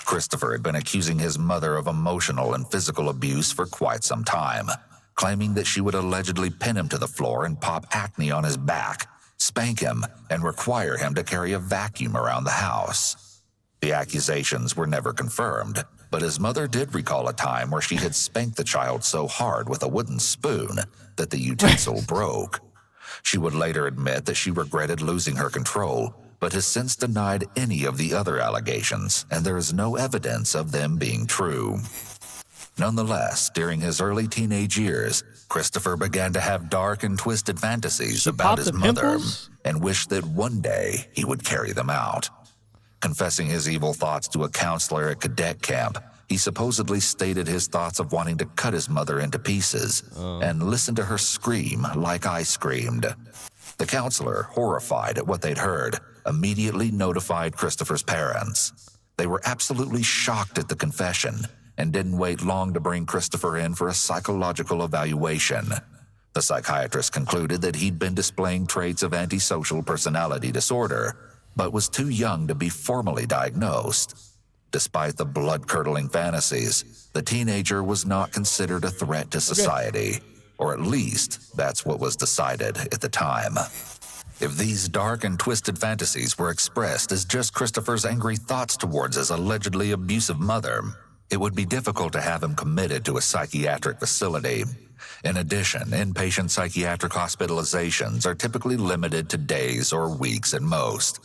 S5: Christopher had been accusing his mother of emotional and physical abuse for quite some time, claiming that she would allegedly pin him to the floor and pop acne on his back, spank him, and require him to carry a vacuum around the house. The accusations were never confirmed, but his mother did recall a time where she had spanked the child so hard with a wooden spoon that the utensil broke. She would later admit that she regretted losing her control, but has since denied any of the other allegations, and there is no evidence of them being true. Nonetheless, during his early teenage years, Christopher began to have dark and twisted fantasies about his mother and wished that one day he would carry them out. Confessing his evil thoughts to a counselor at cadet camp, he supposedly stated his thoughts of wanting to cut his mother into pieces and listen to her scream like I screamed. The counselor, horrified at what they'd heard, immediately notified Christopher's parents. They were absolutely shocked at the confession and didn't wait long to bring Christopher in for a psychological evaluation. The psychiatrist concluded that he'd been displaying traits of antisocial personality disorder, but was too young to be formally diagnosed. Despite the blood-curdling fantasies, the teenager was not considered a threat to society, or at least that's what was decided at the time. If these dark and twisted fantasies were expressed as just Christopher's angry thoughts towards his allegedly abusive mother, it would be difficult to have him committed to a psychiatric facility. In addition, inpatient psychiatric hospitalizations are typically limited to days or weeks at most.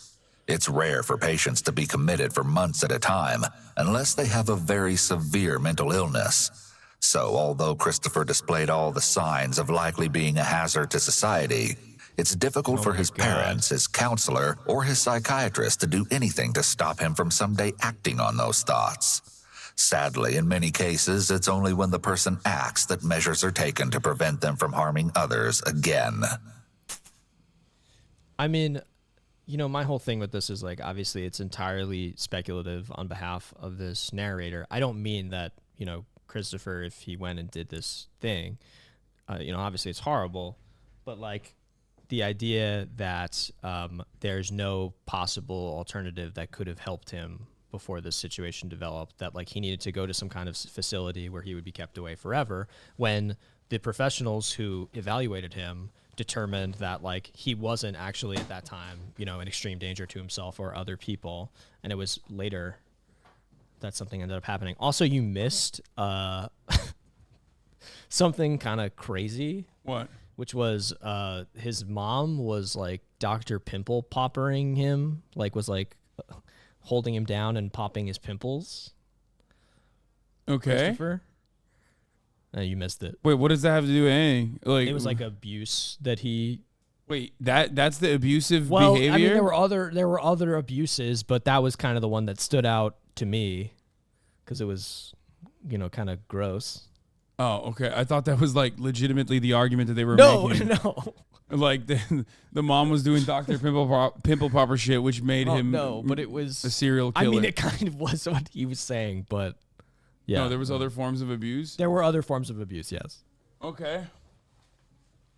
S5: It's rare for patients to be committed for months at a time unless they have a very severe mental illness. So, although Christopher displayed all the signs of likely being a hazard to society, it's difficult for his parents, his counselor, or his psychiatrist to do anything to stop him from someday acting on those thoughts. Sadly, in many cases, it's only when the person acts that measures are taken to prevent them from harming others again.
S1: I mean, you know, my whole thing with this is, like, obviously it's entirely speculative on behalf of this narrator. I don't mean that, you know, Christopher, if he went and did this thing, you know, obviously it's horrible, but, like, the idea that there's no possible alternative that could have helped him before this situation developed, that, like, he needed to go to some kind of facility where he would be kept away forever, when the professionals who evaluated him determined that, like, he wasn't actually at that time, you know, in extreme danger to himself or other people. And it was later that something ended up happening. Also, you missed something kind of crazy.
S3: What?
S1: Which was his mom was, like, Dr. Pimple poppering him, like, was, like, holding him down and popping his pimples.
S3: Okay.
S1: Christopher? You missed it.
S3: Wait, what does that have to do with anything? Like,
S1: it was like abuse that he.
S3: Wait, that's the abusive
S1: Well,
S3: behavior?
S1: I mean, there were other abuses, but that was kind of the one that stood out to me because it was, you know, kind of gross.
S3: Oh, okay. I thought that was, like, legitimately the argument that they were making.
S1: No.
S3: Like, the mom was doing Dr. Pimple Popper shit, which made him
S1: but it was
S3: a serial killer.
S1: I mean, it kind of was what he was saying, but yeah.
S3: No, there was other forms of abuse?
S1: There were other forms of abuse, yes.
S3: Okay.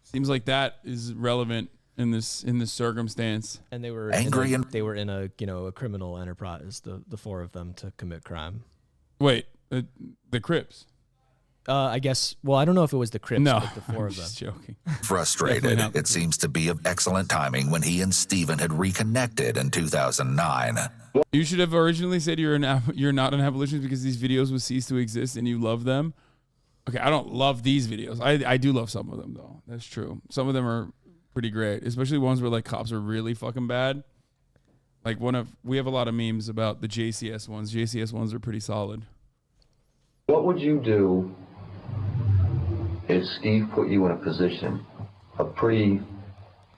S3: Seems like that is relevant in this circumstance.
S1: And they were
S5: Angry
S1: they were in a, you know, a criminal enterprise, the four of them, to commit crime.
S3: Wait, the Crips?
S1: I guess, well, I don't know if it was the Crips,
S3: no,
S1: but the four
S3: I'm
S1: of them.
S3: just joking.
S5: Frustrated, it seems to be of excellent timing when he and Steven had reconnected in 2009.
S3: You should have originally said you're not an abolitionist because these videos would cease to exist and you love them. Okay, I don't love these videos. I do love some of them, though. That's true. Some of them are pretty great, especially ones where, like, cops are really fucking bad. Like, we have a lot of memes about the JCS ones. JCS ones are pretty solid.
S7: What would you do if Steve put you in a position, a pretty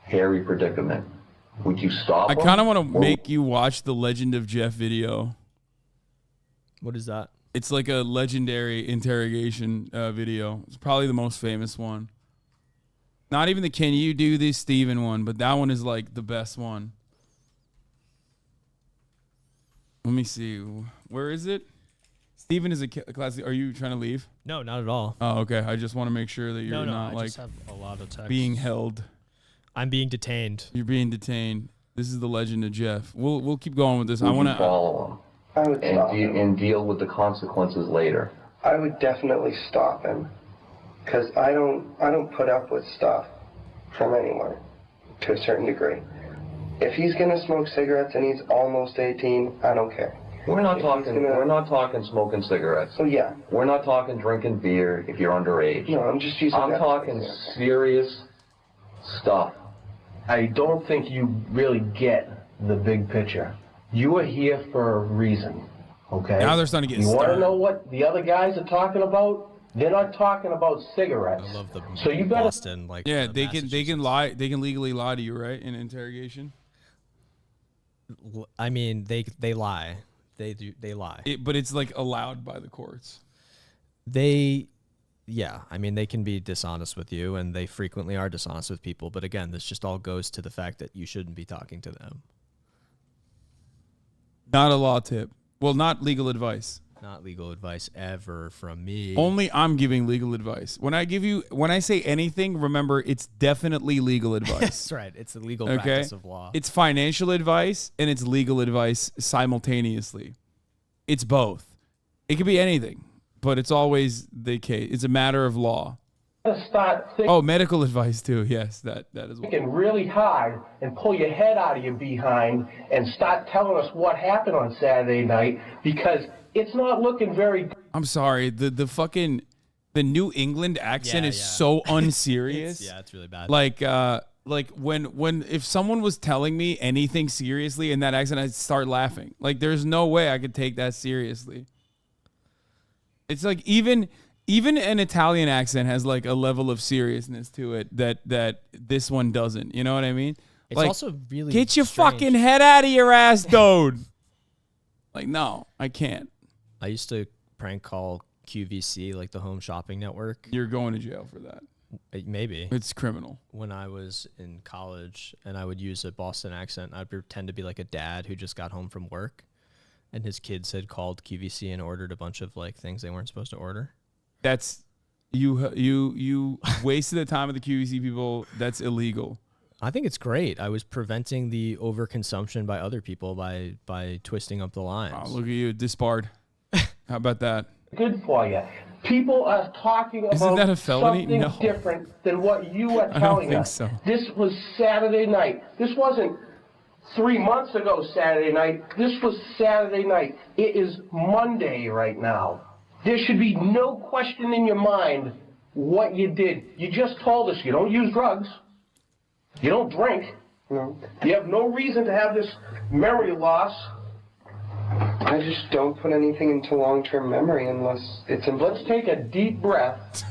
S7: hairy predicament? Would you stop
S3: I
S7: him?
S3: kind of want to make you watch the Legend of Jeff video.
S1: What is that?
S3: It's like a legendary interrogation video. It's probably the most famous one. Not even the Can You Do This Steven one, but that one is, like, the best one. Let me see. Where is it? Steven is a class. Are you trying to leave?
S1: No, not at all.
S3: Oh, okay. I just want to make sure that you're not,
S1: I
S3: like,
S1: just have a lot of text.
S3: being held.
S1: I'm being detained.
S3: You're being detained. This is the Legend of Jeff. We'll keep going with this.
S7: Would
S3: I want
S7: you
S3: to
S7: follow him
S2: I would stop him.
S7: and deal with the consequences later.
S2: I would definitely stop him, because I don't put up with stuff from anyone to a certain degree. If he's gonna smoke cigarettes and he's almost 18, I don't care.
S7: We're not talking smoking cigarettes.
S2: So yeah,
S7: We're not talking drinking beer if you're underage.
S2: no, I'm just using.
S7: I'm
S2: that
S7: talking
S2: as an example.
S7: serious stuff.
S4: I don't think you really get the big picture. You are here for a reason, okay?
S3: Now they're starting to get
S4: You want to
S3: started.
S4: know what the other guys are talking about? They're not talking about cigarettes.
S1: I love the
S4: So you better
S1: Boston, like,
S3: Yeah,
S1: the
S3: they can
S1: Massachusetts.
S3: lie. They can legally lie to you, right? In interrogation.
S1: I mean, they lie. They lie.
S3: But it's, like, allowed by the courts.
S1: Yeah, I mean, they can be dishonest with you, and they frequently are dishonest with people. But again, this just all goes to the fact that you shouldn't be talking to them.
S3: Not a law tip. Well, not legal advice.
S1: Not legal advice ever from me.
S3: Only I'm giving legal advice. When I say anything, remember it's definitely legal advice.
S1: That's right. It's the legal practice of law.
S3: It's financial advice and it's legal advice simultaneously. It's both. It could be anything, but it's always the case. It's a matter of law.
S4: Start
S3: Medical advice too. Yes, that is well.
S4: thinking really hard and pull your head out of your behind and start telling us what happened on Saturday night, because it's not looking very good.
S3: I'm sorry. The fucking New England accent is so unserious.
S1: It's really bad.
S3: Like when if someone was telling me anything seriously in that accent, I'd start laughing. Like there's no way I could take that seriously. It's like even an Italian accent has like a level of seriousness to it that this one doesn't. You know what I mean?
S1: It's
S3: like,
S1: also really
S3: get your
S1: strange.
S3: fucking head out of your ass, dude. Like, no, I can't.
S1: I used to prank call QVC, like the Home Shopping Network.
S3: You're going to jail for that.
S1: Maybe.
S3: It's criminal.
S1: When I was in college and I would use a Boston accent, I'd pretend to be like a dad who just got home from work and his kids had called QVC and ordered a bunch of like things they weren't supposed to order.
S3: That's you wasted the time of the QVC people. That's illegal.
S1: I think it's great. I was preventing the overconsumption by other people by twisting up the lines.
S3: Oh, look at you, disbarred. How about that?
S4: Good for you. People are talking
S3: Isn't
S4: about
S3: that a felony?
S4: something
S3: No.
S4: different than what you are
S3: I don't
S4: telling
S3: think
S4: us.
S3: so.
S4: This was Saturday night. This wasn't 3 months ago Saturday night. This was Saturday night. It is Monday right now. There should be no question in your mind what you did. You just told us you don't use drugs. You don't drink.
S2: No.
S4: You have no reason to have this memory loss.
S2: I just don't put anything into long-term memory unless it's in.
S4: Let's take a deep breath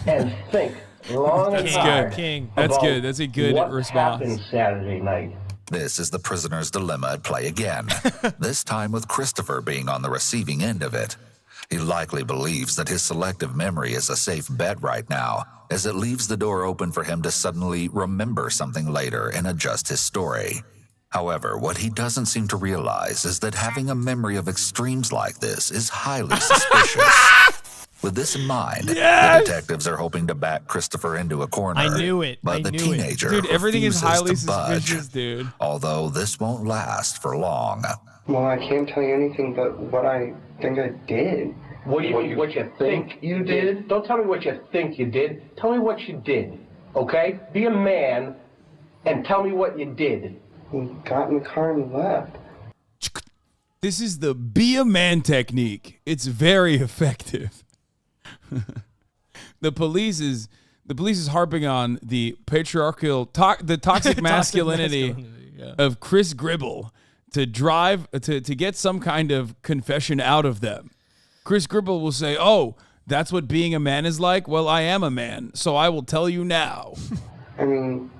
S4: and think long and
S3: That's
S4: hard.
S3: good, King. That's good. That's a good
S4: what
S3: response.
S4: happened Saturday night.
S5: This is the prisoner's dilemma at play again, this time with Christopher being on the receiving end of it. He likely believes that his selective memory is a safe bet right now, as it leaves the door open for him to suddenly remember something later and adjust his story. However, what he doesn't seem to realize is that having a memory of extremes like this is highly suspicious. With this in mind, the detectives are hoping to back Christopher into a corner.
S1: I knew it.
S5: But
S1: I
S5: the
S1: knew it.
S5: teenager
S3: Dude, everything is
S5: refuses
S3: highly
S5: to budge,
S3: suspicious, dude.
S5: although this won't last for long.
S2: Well, I can't tell you anything but what I think I did.
S4: What you think you did? Don't tell me what you think you did. Tell me what you did, okay? Be a man and tell me what you did.
S2: We got in the car and left.
S3: This is the be a man technique. It's very effective. The police is harping on the patriarchal, the toxic masculinity of Chris Gribble to get some kind of confession out of them. Chris Gribble will say, "Oh, that's what being a man is like? Well, I am a man, so I will tell you now."
S2: I mean,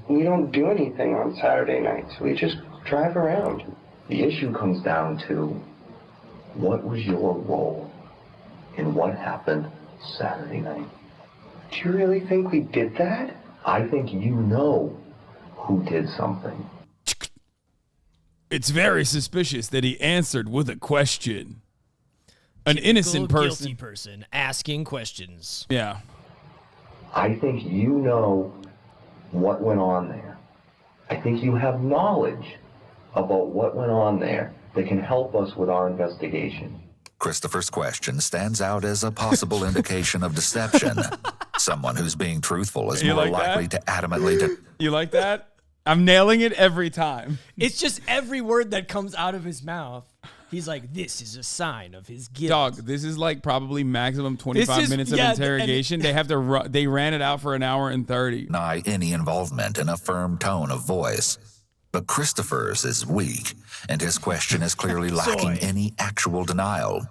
S2: we don't do anything on Saturday nights. We just drive around.
S7: The issue comes down to what was your role in what happened Saturday night?
S2: Do you really think we did that?
S7: I think you know who did something.
S3: It's very suspicious that he answered with a question. An innocent person.
S1: Guilty person asking questions.
S3: Yeah.
S7: I think you know what went on there. I think you have knowledge about what went on there that can help us with our investigation.
S5: Christopher's question stands out as a possible indication of deception. Someone who's being truthful is
S3: You
S5: more
S3: like
S5: likely
S3: that?
S5: to adamantly...
S3: You like that? I'm nailing it every time.
S1: It's just every word that comes out of his mouth. He's like, this is a sign of his guilt.
S3: Dog, this is like probably maximum 25 minutes of interrogation. They have to they ran it out for an hour and 30.
S5: deny any involvement in a firm tone of voice. But Christopher's is weak, and his question is clearly lacking any actual denial.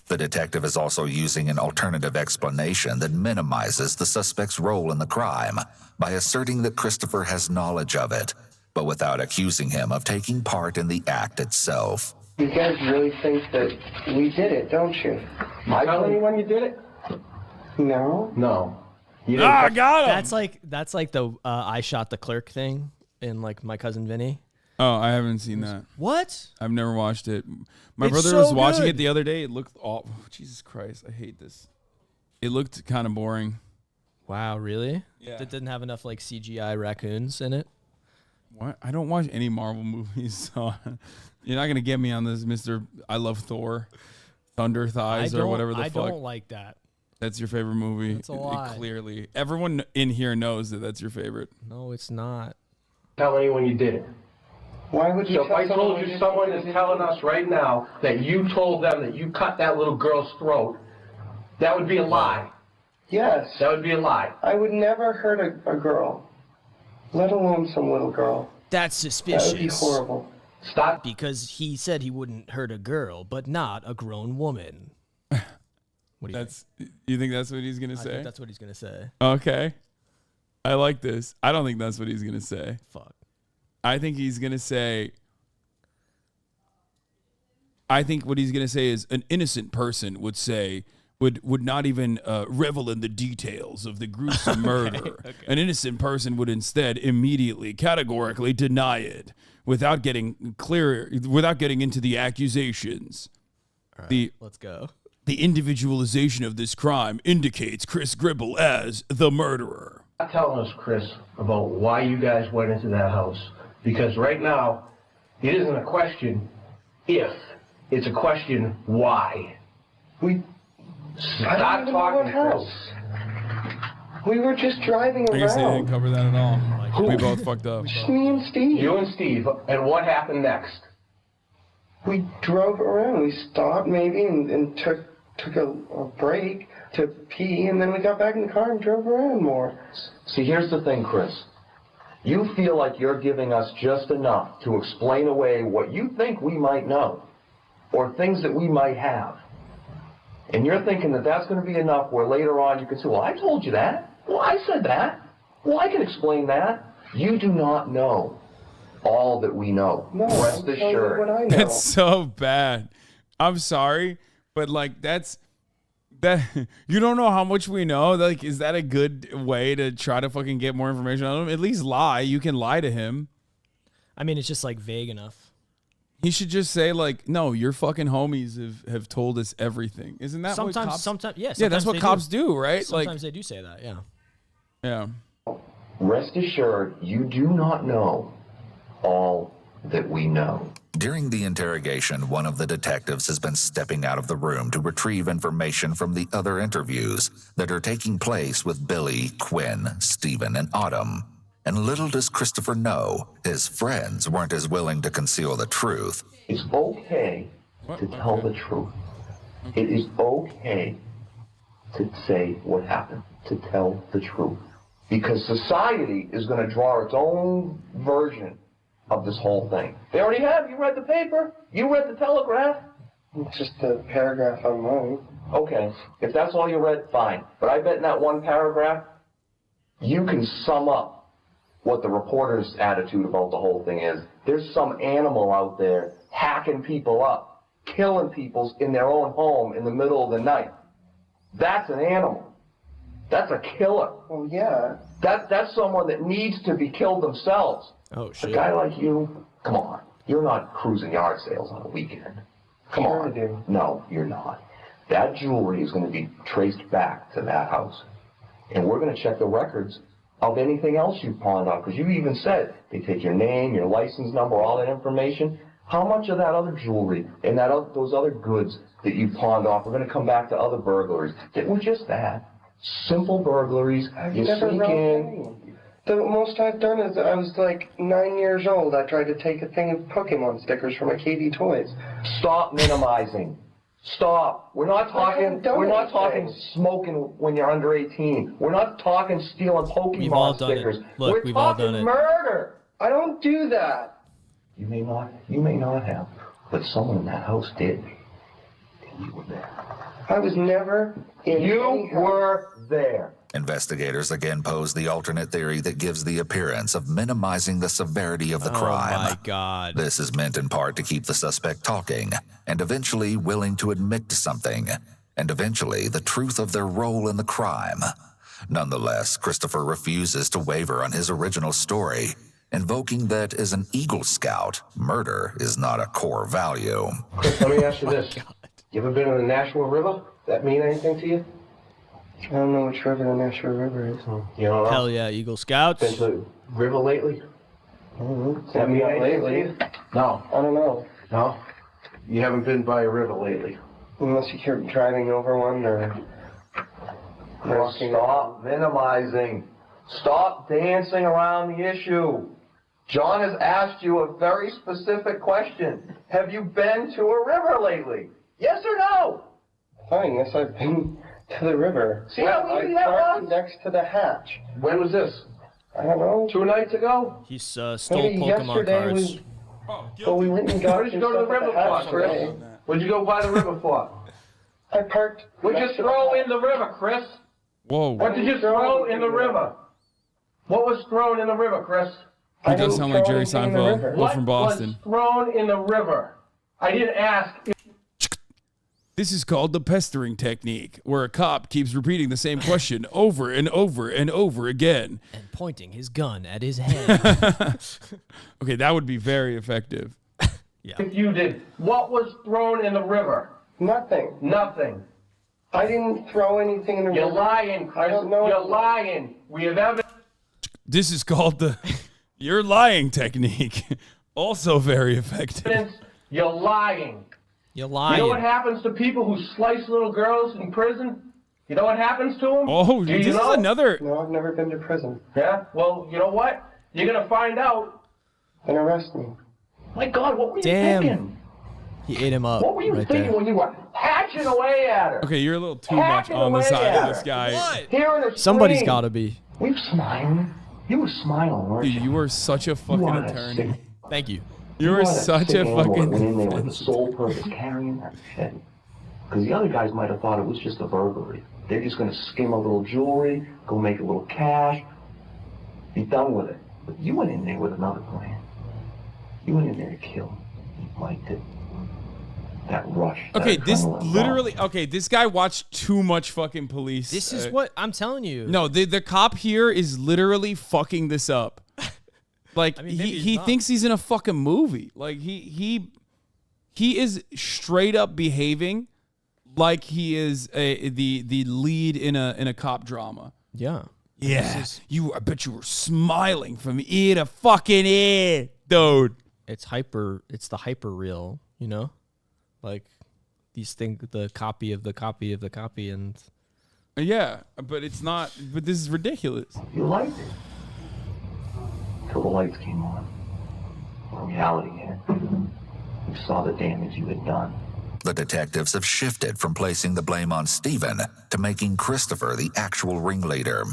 S5: The detective is also using an alternative explanation that minimizes the suspect's role in the crime by asserting that Christopher has knowledge of it, but without accusing him of taking part in the act itself.
S2: You guys really think that we did it, don't you?
S4: Am I telling you when you did it?
S2: No.
S4: No. You didn't.
S3: I got him.
S1: That's like the I shot the clerk thing in like My Cousin Vinny.
S3: Oh, I haven't seen that.
S1: What?
S3: I've never watched it. My
S1: It's
S3: brother
S1: so
S3: was watching
S1: good.
S3: it the other day. It looked Jesus Christ, I hate this. It looked kind of boring.
S1: Wow, really?
S3: Yeah.
S1: That didn't have enough like CGI raccoons in it.
S3: What? I don't watch any Marvel movies, so you're not gonna get me on this, Mr. I love Thor, Thunder Thighs, or whatever the
S1: I
S3: fuck.
S1: don't like that.
S3: That's your favorite movie.
S1: That's a lie.
S3: Clearly, everyone in here knows that that's your favorite.
S1: No, it's not.
S4: Tell anyone you did it.
S2: Why would you
S4: So if
S2: tell
S4: I told you
S2: someone
S4: someone is telling us right now that you told them that you cut that little girl's throat, that would be a lie.
S2: Yes.
S4: That would be a lie.
S2: I would never hurt a girl, let alone some little girl.
S1: That's
S2: That would
S1: suspicious.
S2: be horrible.
S4: Stop.
S1: Because he said he wouldn't hurt a girl, but not a grown woman. What do you think?
S3: You think that's what he's gonna
S1: I
S3: say?
S1: think that's what he's gonna say.
S3: Okay, I like this. I don't think that's what he's gonna say.
S1: Fuck.
S3: I think he's gonna say. I think what he's gonna say is an innocent person would say would not even revel in the details of the gruesome murder.
S1: okay.
S3: An innocent person would instead immediately, categorically deny it without getting into the accusations.
S1: All right,
S3: The
S1: let's go.
S3: The individualization of this crime indicates Chris Gribble as the murderer.
S4: Not telling us, Chris, about why you guys went into that house. Because right now, it isn't a question if, it's a question why.
S2: I
S4: Stop
S2: don't even know what
S4: talking, Chris.
S2: house. We were just driving
S3: I guess they didn't
S2: around.
S3: cover that at all. We both fucked up.
S2: Just me and Steve.
S4: You and Steve. And what happened next?
S2: We drove around. We stopped maybe and took a break to pee, and then we got back in the car and drove around more.
S7: See, here's the thing, Chris. You feel like you're giving us just enough to explain away what you think we might know, or things that we might have. And you're thinking that that's going to be enough where later on you can say, well, I told you that. Well, I said that. Well, I can explain that. You do not know all that we know.
S2: No,
S7: Rest
S2: I'm telling you
S7: assured.
S2: what I know.
S3: That's so bad. I'm sorry, but like that you don't know how much we know. Like, is that a good way to try to fucking get more information on him? At least lie. You can lie to him.
S1: I mean, it's just like vague enough.
S3: He should just say like, no, your fucking homies have told us everything. Isn't that what cops?
S1: Yeah,
S3: That's what cops do, right?
S1: Sometimes they do say that. Yeah.
S3: Yeah.
S7: Rest assured, you do not know all that we know.
S5: During the interrogation, one of the detectives has been stepping out of the room to retrieve information from the other interviews that are taking place with Billy, Quinn, Stephen, and Autumn. And little does Christopher know, his friends weren't as willing to conceal the truth.
S7: It's okay to tell the truth. It is okay to say what happened, to tell the truth. Because society is going to draw its own version of this whole thing. They already have. You read the paper? You read the Telegraph?
S2: It's just a paragraph on mine.
S7: Okay, if that's all you read, fine. But I bet in that one paragraph, you can sum up what the reporter's attitude about the whole thing is. There's some animal out there hacking people up, killing people in their own home in the middle of the night. That's an animal. That's a killer.
S2: Well, yeah.
S7: That's someone that needs to be killed themselves.
S1: Oh
S7: A
S1: shit.
S7: guy like you, come on. You're not cruising yard sales on a weekend. Come
S2: Sure
S7: on.
S2: I do.
S7: No, you're not. That jewelry is going to be traced back to that house. And we're going to check the records of anything else you pawned off. Because you even said they take your name, your license number, all that information. How much of that other jewelry and those other goods that you pawned off are going to come back to other burglaries that were just that? Simple burglaries. You sneak in.
S2: The most I've done is I was like 9 years old. I tried to take a thing of Pokemon stickers from a KD Toys.
S7: Stop minimizing. Stop. We're not talking. We're not talking smoking when you're under 18. We're not talking stealing
S1: We've all
S7: Pokemon
S1: done it.
S7: stickers.
S1: Look,
S7: We're
S1: we've all
S7: talking
S1: done it.
S7: murder.
S2: I don't do that.
S7: You may not have, but someone in that house did. And you were there.
S2: I was never in any
S7: You
S2: house.
S7: were there.
S5: Investigators again pose the alternate theory that gives the appearance of minimizing the severity of the crime.
S1: Oh my god.
S5: This is meant in part to keep the suspect talking and eventually willing to admit to something, and eventually the truth of their role in the crime. Nonetheless, Christopher refuses to waver on his original story. invoking that as an Eagle Scout, murder is not a core value.
S4: Chris, let me ask you this. You ever been to the Nashua River? That mean anything to you?
S2: I don't know which river the Nashua River is.
S4: You don't know?
S1: Hell yeah, Eagle Scouts.
S4: Been to the river lately?
S2: Mm-hmm.
S4: That mean anything to you? No.
S2: I don't know.
S4: No? You haven't been by a river lately?
S2: Unless you keep driving over one or walking.
S7: Stop minimizing. Stop dancing around the issue. John has asked you a very specific question. Have you been to a river lately? Yes or no?
S2: Fine, yes, I've been to the river.
S7: See how easy that
S2: parked
S7: was?
S2: next to the hatch.
S4: When was this?
S2: I don't know.
S4: 2 nights ago?
S1: He stole
S2: Maybe
S1: Pokemon
S2: yesterday
S1: cards.
S2: was. Well, we went and got
S4: Where did you go to the river for, Chris? What'd you go by the river for?
S2: I parked.
S4: What'd you
S2: next to
S4: throw
S2: the
S4: in the river, Chris?
S3: Whoa.
S4: What did you throw in the river? What was thrown in the river, Chris?
S3: He
S2: I
S3: does
S2: didn't
S3: sound like
S2: throw
S3: Jerry
S2: anything in the
S3: Seinfeld.
S2: river.
S3: Well, from Boston.
S4: What was thrown in the river? I didn't ask.
S3: This is called the pestering technique, where a cop keeps repeating the same question over and over and over again.
S1: And pointing his gun at his head.
S3: Okay, that would be very effective.
S4: If you did, what was thrown in the river?
S2: Nothing.
S4: Nothing.
S2: I didn't throw anything in the
S4: You're
S2: river.
S4: lying, Chris.
S2: I don't know.
S4: You're lying. We have evidence.
S3: This is called the you're lying technique. Also very effective.
S4: You're lying.
S1: You're
S4: You
S1: lying.
S4: know what happens to people who slice little girls in prison? You know what happens to them?
S3: Oh,
S4: Do you
S3: this is
S4: know?
S3: another.
S2: No, I've never been to prison.
S4: Yeah? Well, you know what? You're going to find out.
S2: Then arrest me.
S4: My God, what were you
S1: Damn.
S4: thinking?
S1: He ate him up.
S4: What were you
S1: right
S4: thinking
S1: there.
S4: when you were hatching away at her?
S3: Okay, you're a little too much on the side of this guy.
S4: Here in the
S1: Somebody's
S4: screen.
S1: got to be.
S7: Were you smiling? You were smiling, weren't
S3: Dude,
S7: you?
S3: you are such a fucking
S7: are that
S3: attorney.
S7: sick-
S1: Thank you.
S3: You are
S7: are that
S3: such
S7: sick
S3: a
S7: animal that
S3: fucking
S7: went in there with the
S3: defense.
S7: sole purpose carrying that shit. Because the other guys might have thought it was just a burglary. They're just going to skim a little jewelry, go make a little cash, be done with it. But you went in there with another plan. You went in there to kill. You liked it. That rush. that
S3: Okay, this
S7: adrenaline
S3: literally. Okay, this guy watched too much fucking police.
S1: This is what I'm telling you.
S3: No, the cop here is literally fucking this up. Like
S1: I mean, maybe he's
S3: he
S1: not.
S3: thinks he's in a fucking movie. Like he is straight up behaving like he is the lead in a cop drama.
S1: Yeah.
S3: Yeah, I bet you were smiling from ear to fucking ear, dude.
S1: It's the hyper real, you know? Like these things, the copy of the copy of the copy, and
S3: Yeah, but it's not. But this is ridiculous.
S7: You liked it. Till the lights came on. When reality hit. You saw the damage you had done.
S5: The detectives have shifted from placing the blame on Stephen to making Christopher the actual ringleader.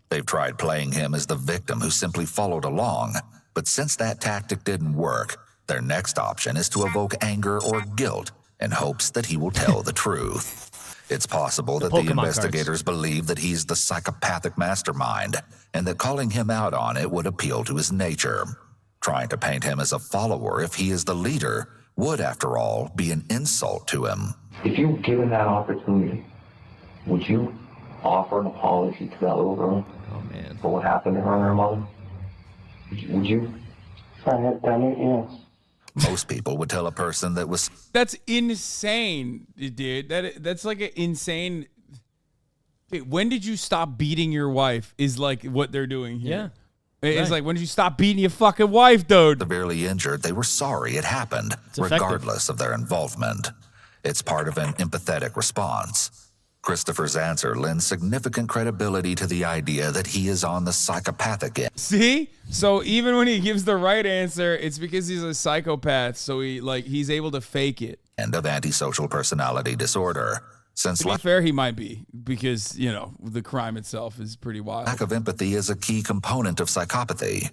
S5: They've tried playing him as the victim who simply followed along, but since that tactic didn't work, their next option is to evoke anger or guilt in hopes that he will tell the truth. It's possible that the
S1: Pokemon
S5: investigators believe that he's the psychopathic mastermind, and that calling him out on it would appeal to his nature. Trying to paint him as a follower if he is the leader would, after all, be an insult to him.
S7: If you were given that opportunity, would you offer an apology to that little girl
S1: oh man.
S7: for what happened to her and her mother? Would you?
S2: If I had done it, yes.
S5: Most people would tell a person that was
S3: That's insane, dude. That's like an insane. Wait, when did you stop beating your wife? Is like what they're doing here.
S1: Yeah.
S3: It's
S1: Right.
S3: like, when did you stop beating your fucking wife, dude?
S5: severely injured, they were sorry it happened,
S1: effective.
S5: regardless of their involvement. It's part of an empathetic response. Christopher's answer lends significant credibility to the idea that he is on the psychopathic end.
S3: See? So even when he gives the right answer, it's because he's a psychopath. So he's able to fake it.
S5: And of antisocial personality disorder. Since
S3: To be fair, he might be, because, the crime itself is pretty wild.
S5: lack of empathy is a key component of psychopathy.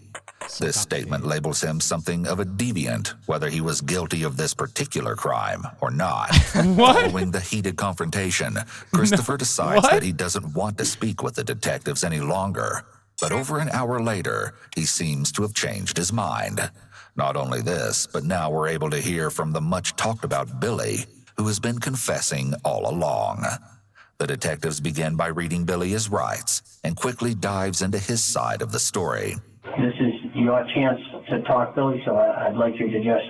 S5: This statement labels him something of a deviant, whether he was guilty of this particular crime or not. Following the heated confrontation, Christopher decides
S3: What?
S5: that he doesn't want to speak with the detectives any longer. But over an hour later, he seems to have changed his mind. Not only this, but now we're able to hear from the much talked about Billy, who has been confessing all along. The detectives begin by reading Billy his rights and quickly dives into his side of the story.
S4: This is your chance to talk, Billy, so I'd like you to just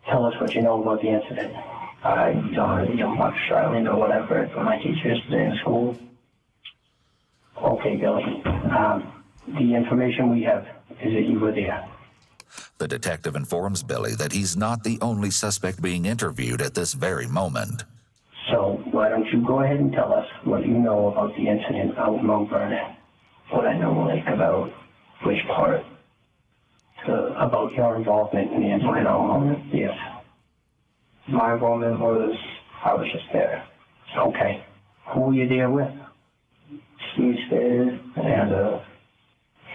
S4: tell us what you know about the incident. I don't know much. I only know what I've heard from my teachers today in school. Okay, Billy. The information we have is that you were there.
S5: The detective informs Billy that he's not the only suspect being interviewed at this very moment.
S4: So why don't you go ahead and tell us what you know about the incident out in Mount Vernon? What I know, like, about which part? About your involvement in the incident. Yes. My involvement was, I was just there. Okay. Who were you there with? Steve Stairs and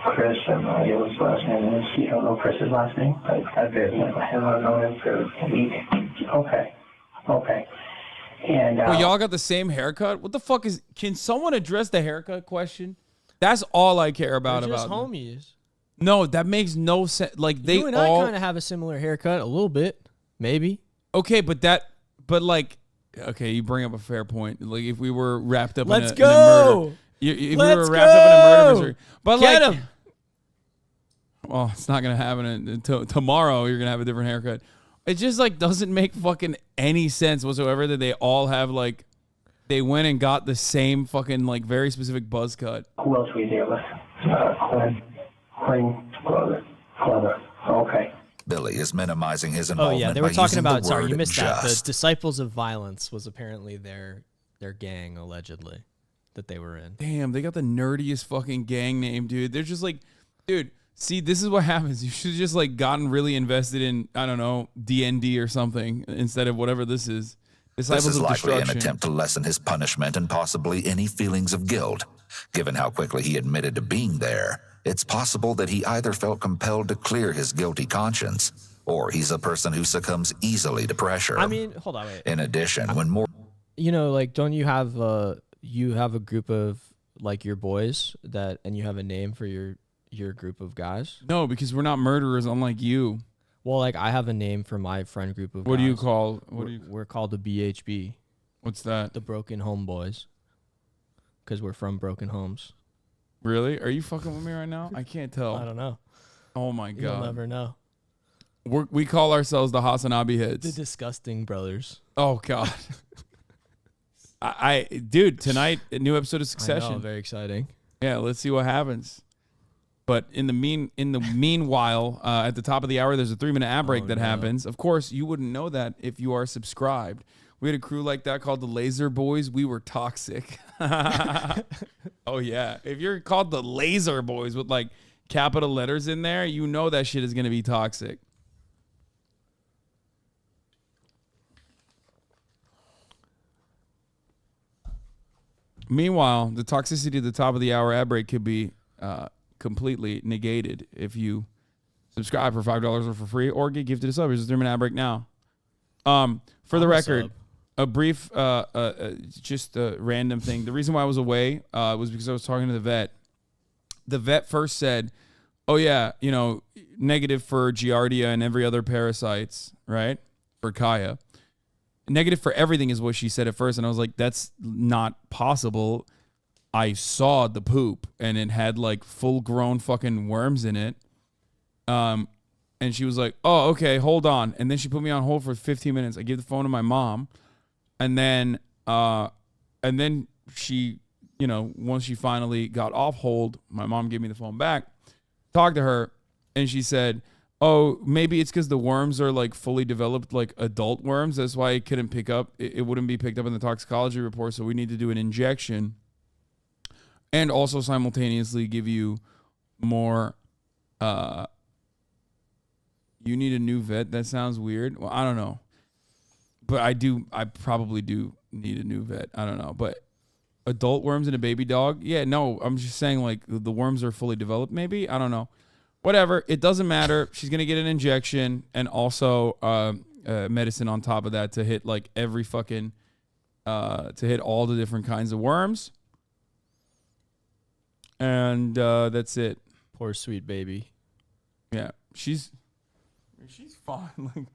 S4: Chris, and I forget what his last name is. You don't know Chris's last name? I've never known him for a week. Okay. Okay. And
S3: well, y'all got the same haircut? What the fuck is... Can someone address the haircut question? That's all I care about.
S1: They're just
S3: about
S1: homies.
S3: No, that makes no sense. Like, they
S1: you and
S3: all...
S1: I kind of have a similar haircut, a little bit, maybe.
S3: Okay, but like, okay, you bring up a fair point. Like, if we were wrapped up
S1: Let's
S3: in a
S1: go.
S3: murder... If we were wrapped up in a murder mystery. But
S1: Get
S3: like...
S1: him.
S3: Well, it's not going to happen until tomorrow. You're going to have a different haircut. It just, like, doesn't make fucking any sense whatsoever that they all have, like... They went and got the same fucking, like, very specific buzz cut.
S4: who else were you there with? Quinn Glover. Okay.
S5: Billy is minimizing his
S1: Oh
S5: involvement
S1: yeah, they were
S5: by
S1: talking
S5: using the
S1: about. Sorry,
S5: word
S1: you missed that. The
S5: just.
S1: Disciples of Violence was apparently their gang, allegedly, that they were in.
S3: Damn, they got the nerdiest fucking gang name, dude. They're just like, dude, see, this is what happens. You should have just, like, gotten really invested in, I don't know, D&D or something instead of whatever this is.
S5: This is likely an attempt to lessen his punishment and possibly any feelings of guilt. Given how quickly he admitted to being there, it's possible that he either felt compelled to clear his guilty conscience, or he's a person who succumbs easily to pressure.
S1: I mean, hold on, wait.
S5: In addition, when more...
S1: You know, like, don't you have a group of, like, your boys that, and you have a name for your group of guys?
S3: No, because we're not murderers, unlike you.
S1: Well, like, I have a name for my friend group of guys.
S3: What do you call?
S1: We're called the BHB.
S3: What's that?
S1: The Broken Home Boys. Because we're from broken homes.
S3: Really? Are you fucking with me right now? I can't tell.
S1: I don't know.
S3: Oh my god.
S1: You'll never know.
S3: We call ourselves the hasanabi heads.
S1: The Disgusting Brothers.
S3: Oh god. Dude, tonight a new episode of Succession.
S1: I know, very exciting.
S3: Yeah, let's see what happens. But in the meanwhile, at the top of the hour, there's a 3-minute ad break that happens. Of course, you wouldn't know that if you are subscribed. We had a crew like that called the Laser Boys. We were toxic. Oh yeah, if you're called the Laser Boys with, like, capital letters in there, you know that shit is gonna be toxic. Meanwhile, the toxicity at the top of the hour ad break could be completely negated if you subscribe for $5 or for free, or get gifted a sub. Here's a 3-minute ad break now. For the record, a brief, just a random thing. The reason why I was away was because I was talking to the vet. The vet first said, oh yeah, you know, negative for Giardia and every other parasites, right? For Kaya. Negative for everything is what she said at first. And I was like, that's not possible. I saw the poop and it had, like, full grown fucking worms in it. And she was like, oh, okay, hold on. And then she put me on hold for 15 minutes. I gave the phone to my mom. And then she, you know, once she finally got off hold, my mom gave me the phone back, talked to her, and she said, oh, maybe it's because the worms are, like, fully developed, like, adult worms. That's why it couldn't pick up. It wouldn't be picked up in the toxicology report, so we need to do an injection. And also simultaneously give you more, you need a new vet. That sounds weird. Well, I don't know. But I probably do need a new vet. I don't know. But adult worms in a baby dog? Yeah, no, I'm just saying, like, the worms are fully developed maybe? I don't know. Whatever. It doesn't matter. She's going to get an injection and also medicine on top of that to hit, like, every fucking, to hit all the different kinds of worms. And that's it.
S1: Poor sweet baby.
S3: Yeah. She's fine. Like,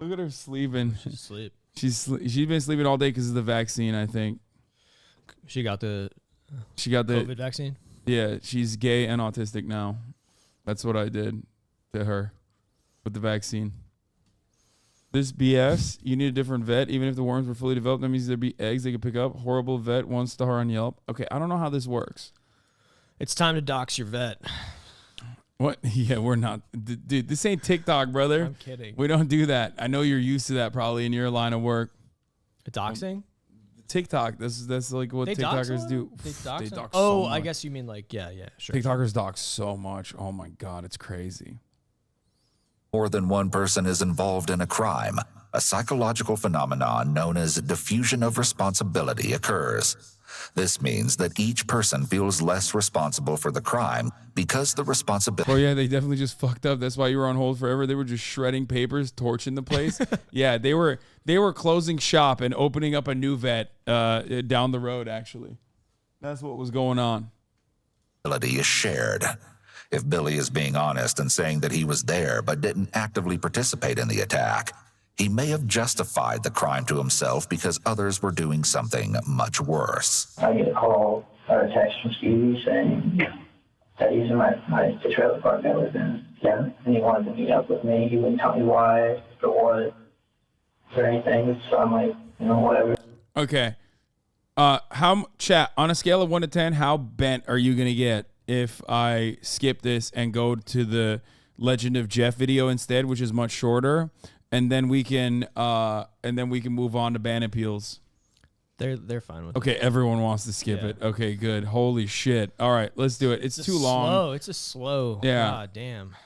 S3: look at her sleeping.
S1: She's asleep.
S3: She's been sleeping all day because of the vaccine, I think.
S1: She got the
S3: COVID
S1: vaccine?
S3: Yeah, she's gay and autistic now. That's what I did to her with the vaccine. This BS, you need a different vet. Even if the worms were fully developed, that means there'd be eggs they could pick up. Horrible vet, 1 star on Yelp. Okay, I don't know how this works.
S1: It's time to dox your vet.
S3: What? Yeah, we're not. Dude, this ain't TikTok, brother.
S1: I'm kidding.
S3: We don't do that. I know you're used to that probably in your line of work.
S1: Doxing?
S3: TikTok. That's like what TikTokers do.
S1: They dox
S3: so
S1: I
S3: much.
S1: guess you mean like, yeah, sure.
S3: TikTokers dox so much. Oh my God, it's crazy.
S5: More than one person is involved in a crime, a psychological phenomenon known as diffusion of responsibility occurs. This means that each person feels less responsible for the crime because the responsibility...
S3: Oh yeah, they definitely just fucked up. That's why you were on hold forever. They were just shredding papers, torching the place. Yeah, they were closing shop and opening up a new vet down the road, actually. That's what was going on.
S5: ...is shared. If Billy is being honest and saying that he was there but didn't actively participate in the attack, he may have justified the crime to himself because others were doing something much worse.
S9: I get a call or a text from Stevie saying that he's in the trailer park I live in. Yeah, and he wanted to meet up with me. He wouldn't tell me why or what or anything. So I'm like, whatever.
S3: Okay. Chat, on a scale of 1 to 10, how bent are you gonna get if I skip this and go to the Legend of Jeff video instead, which is much shorter, and then we can move on to ban appeals?
S1: They're fine with it.
S3: Okay, everyone wants to skip it. Okay, good. Holy shit. All right, let's do it. It's too long.
S1: It's a slow.
S3: Yeah.
S1: God damn.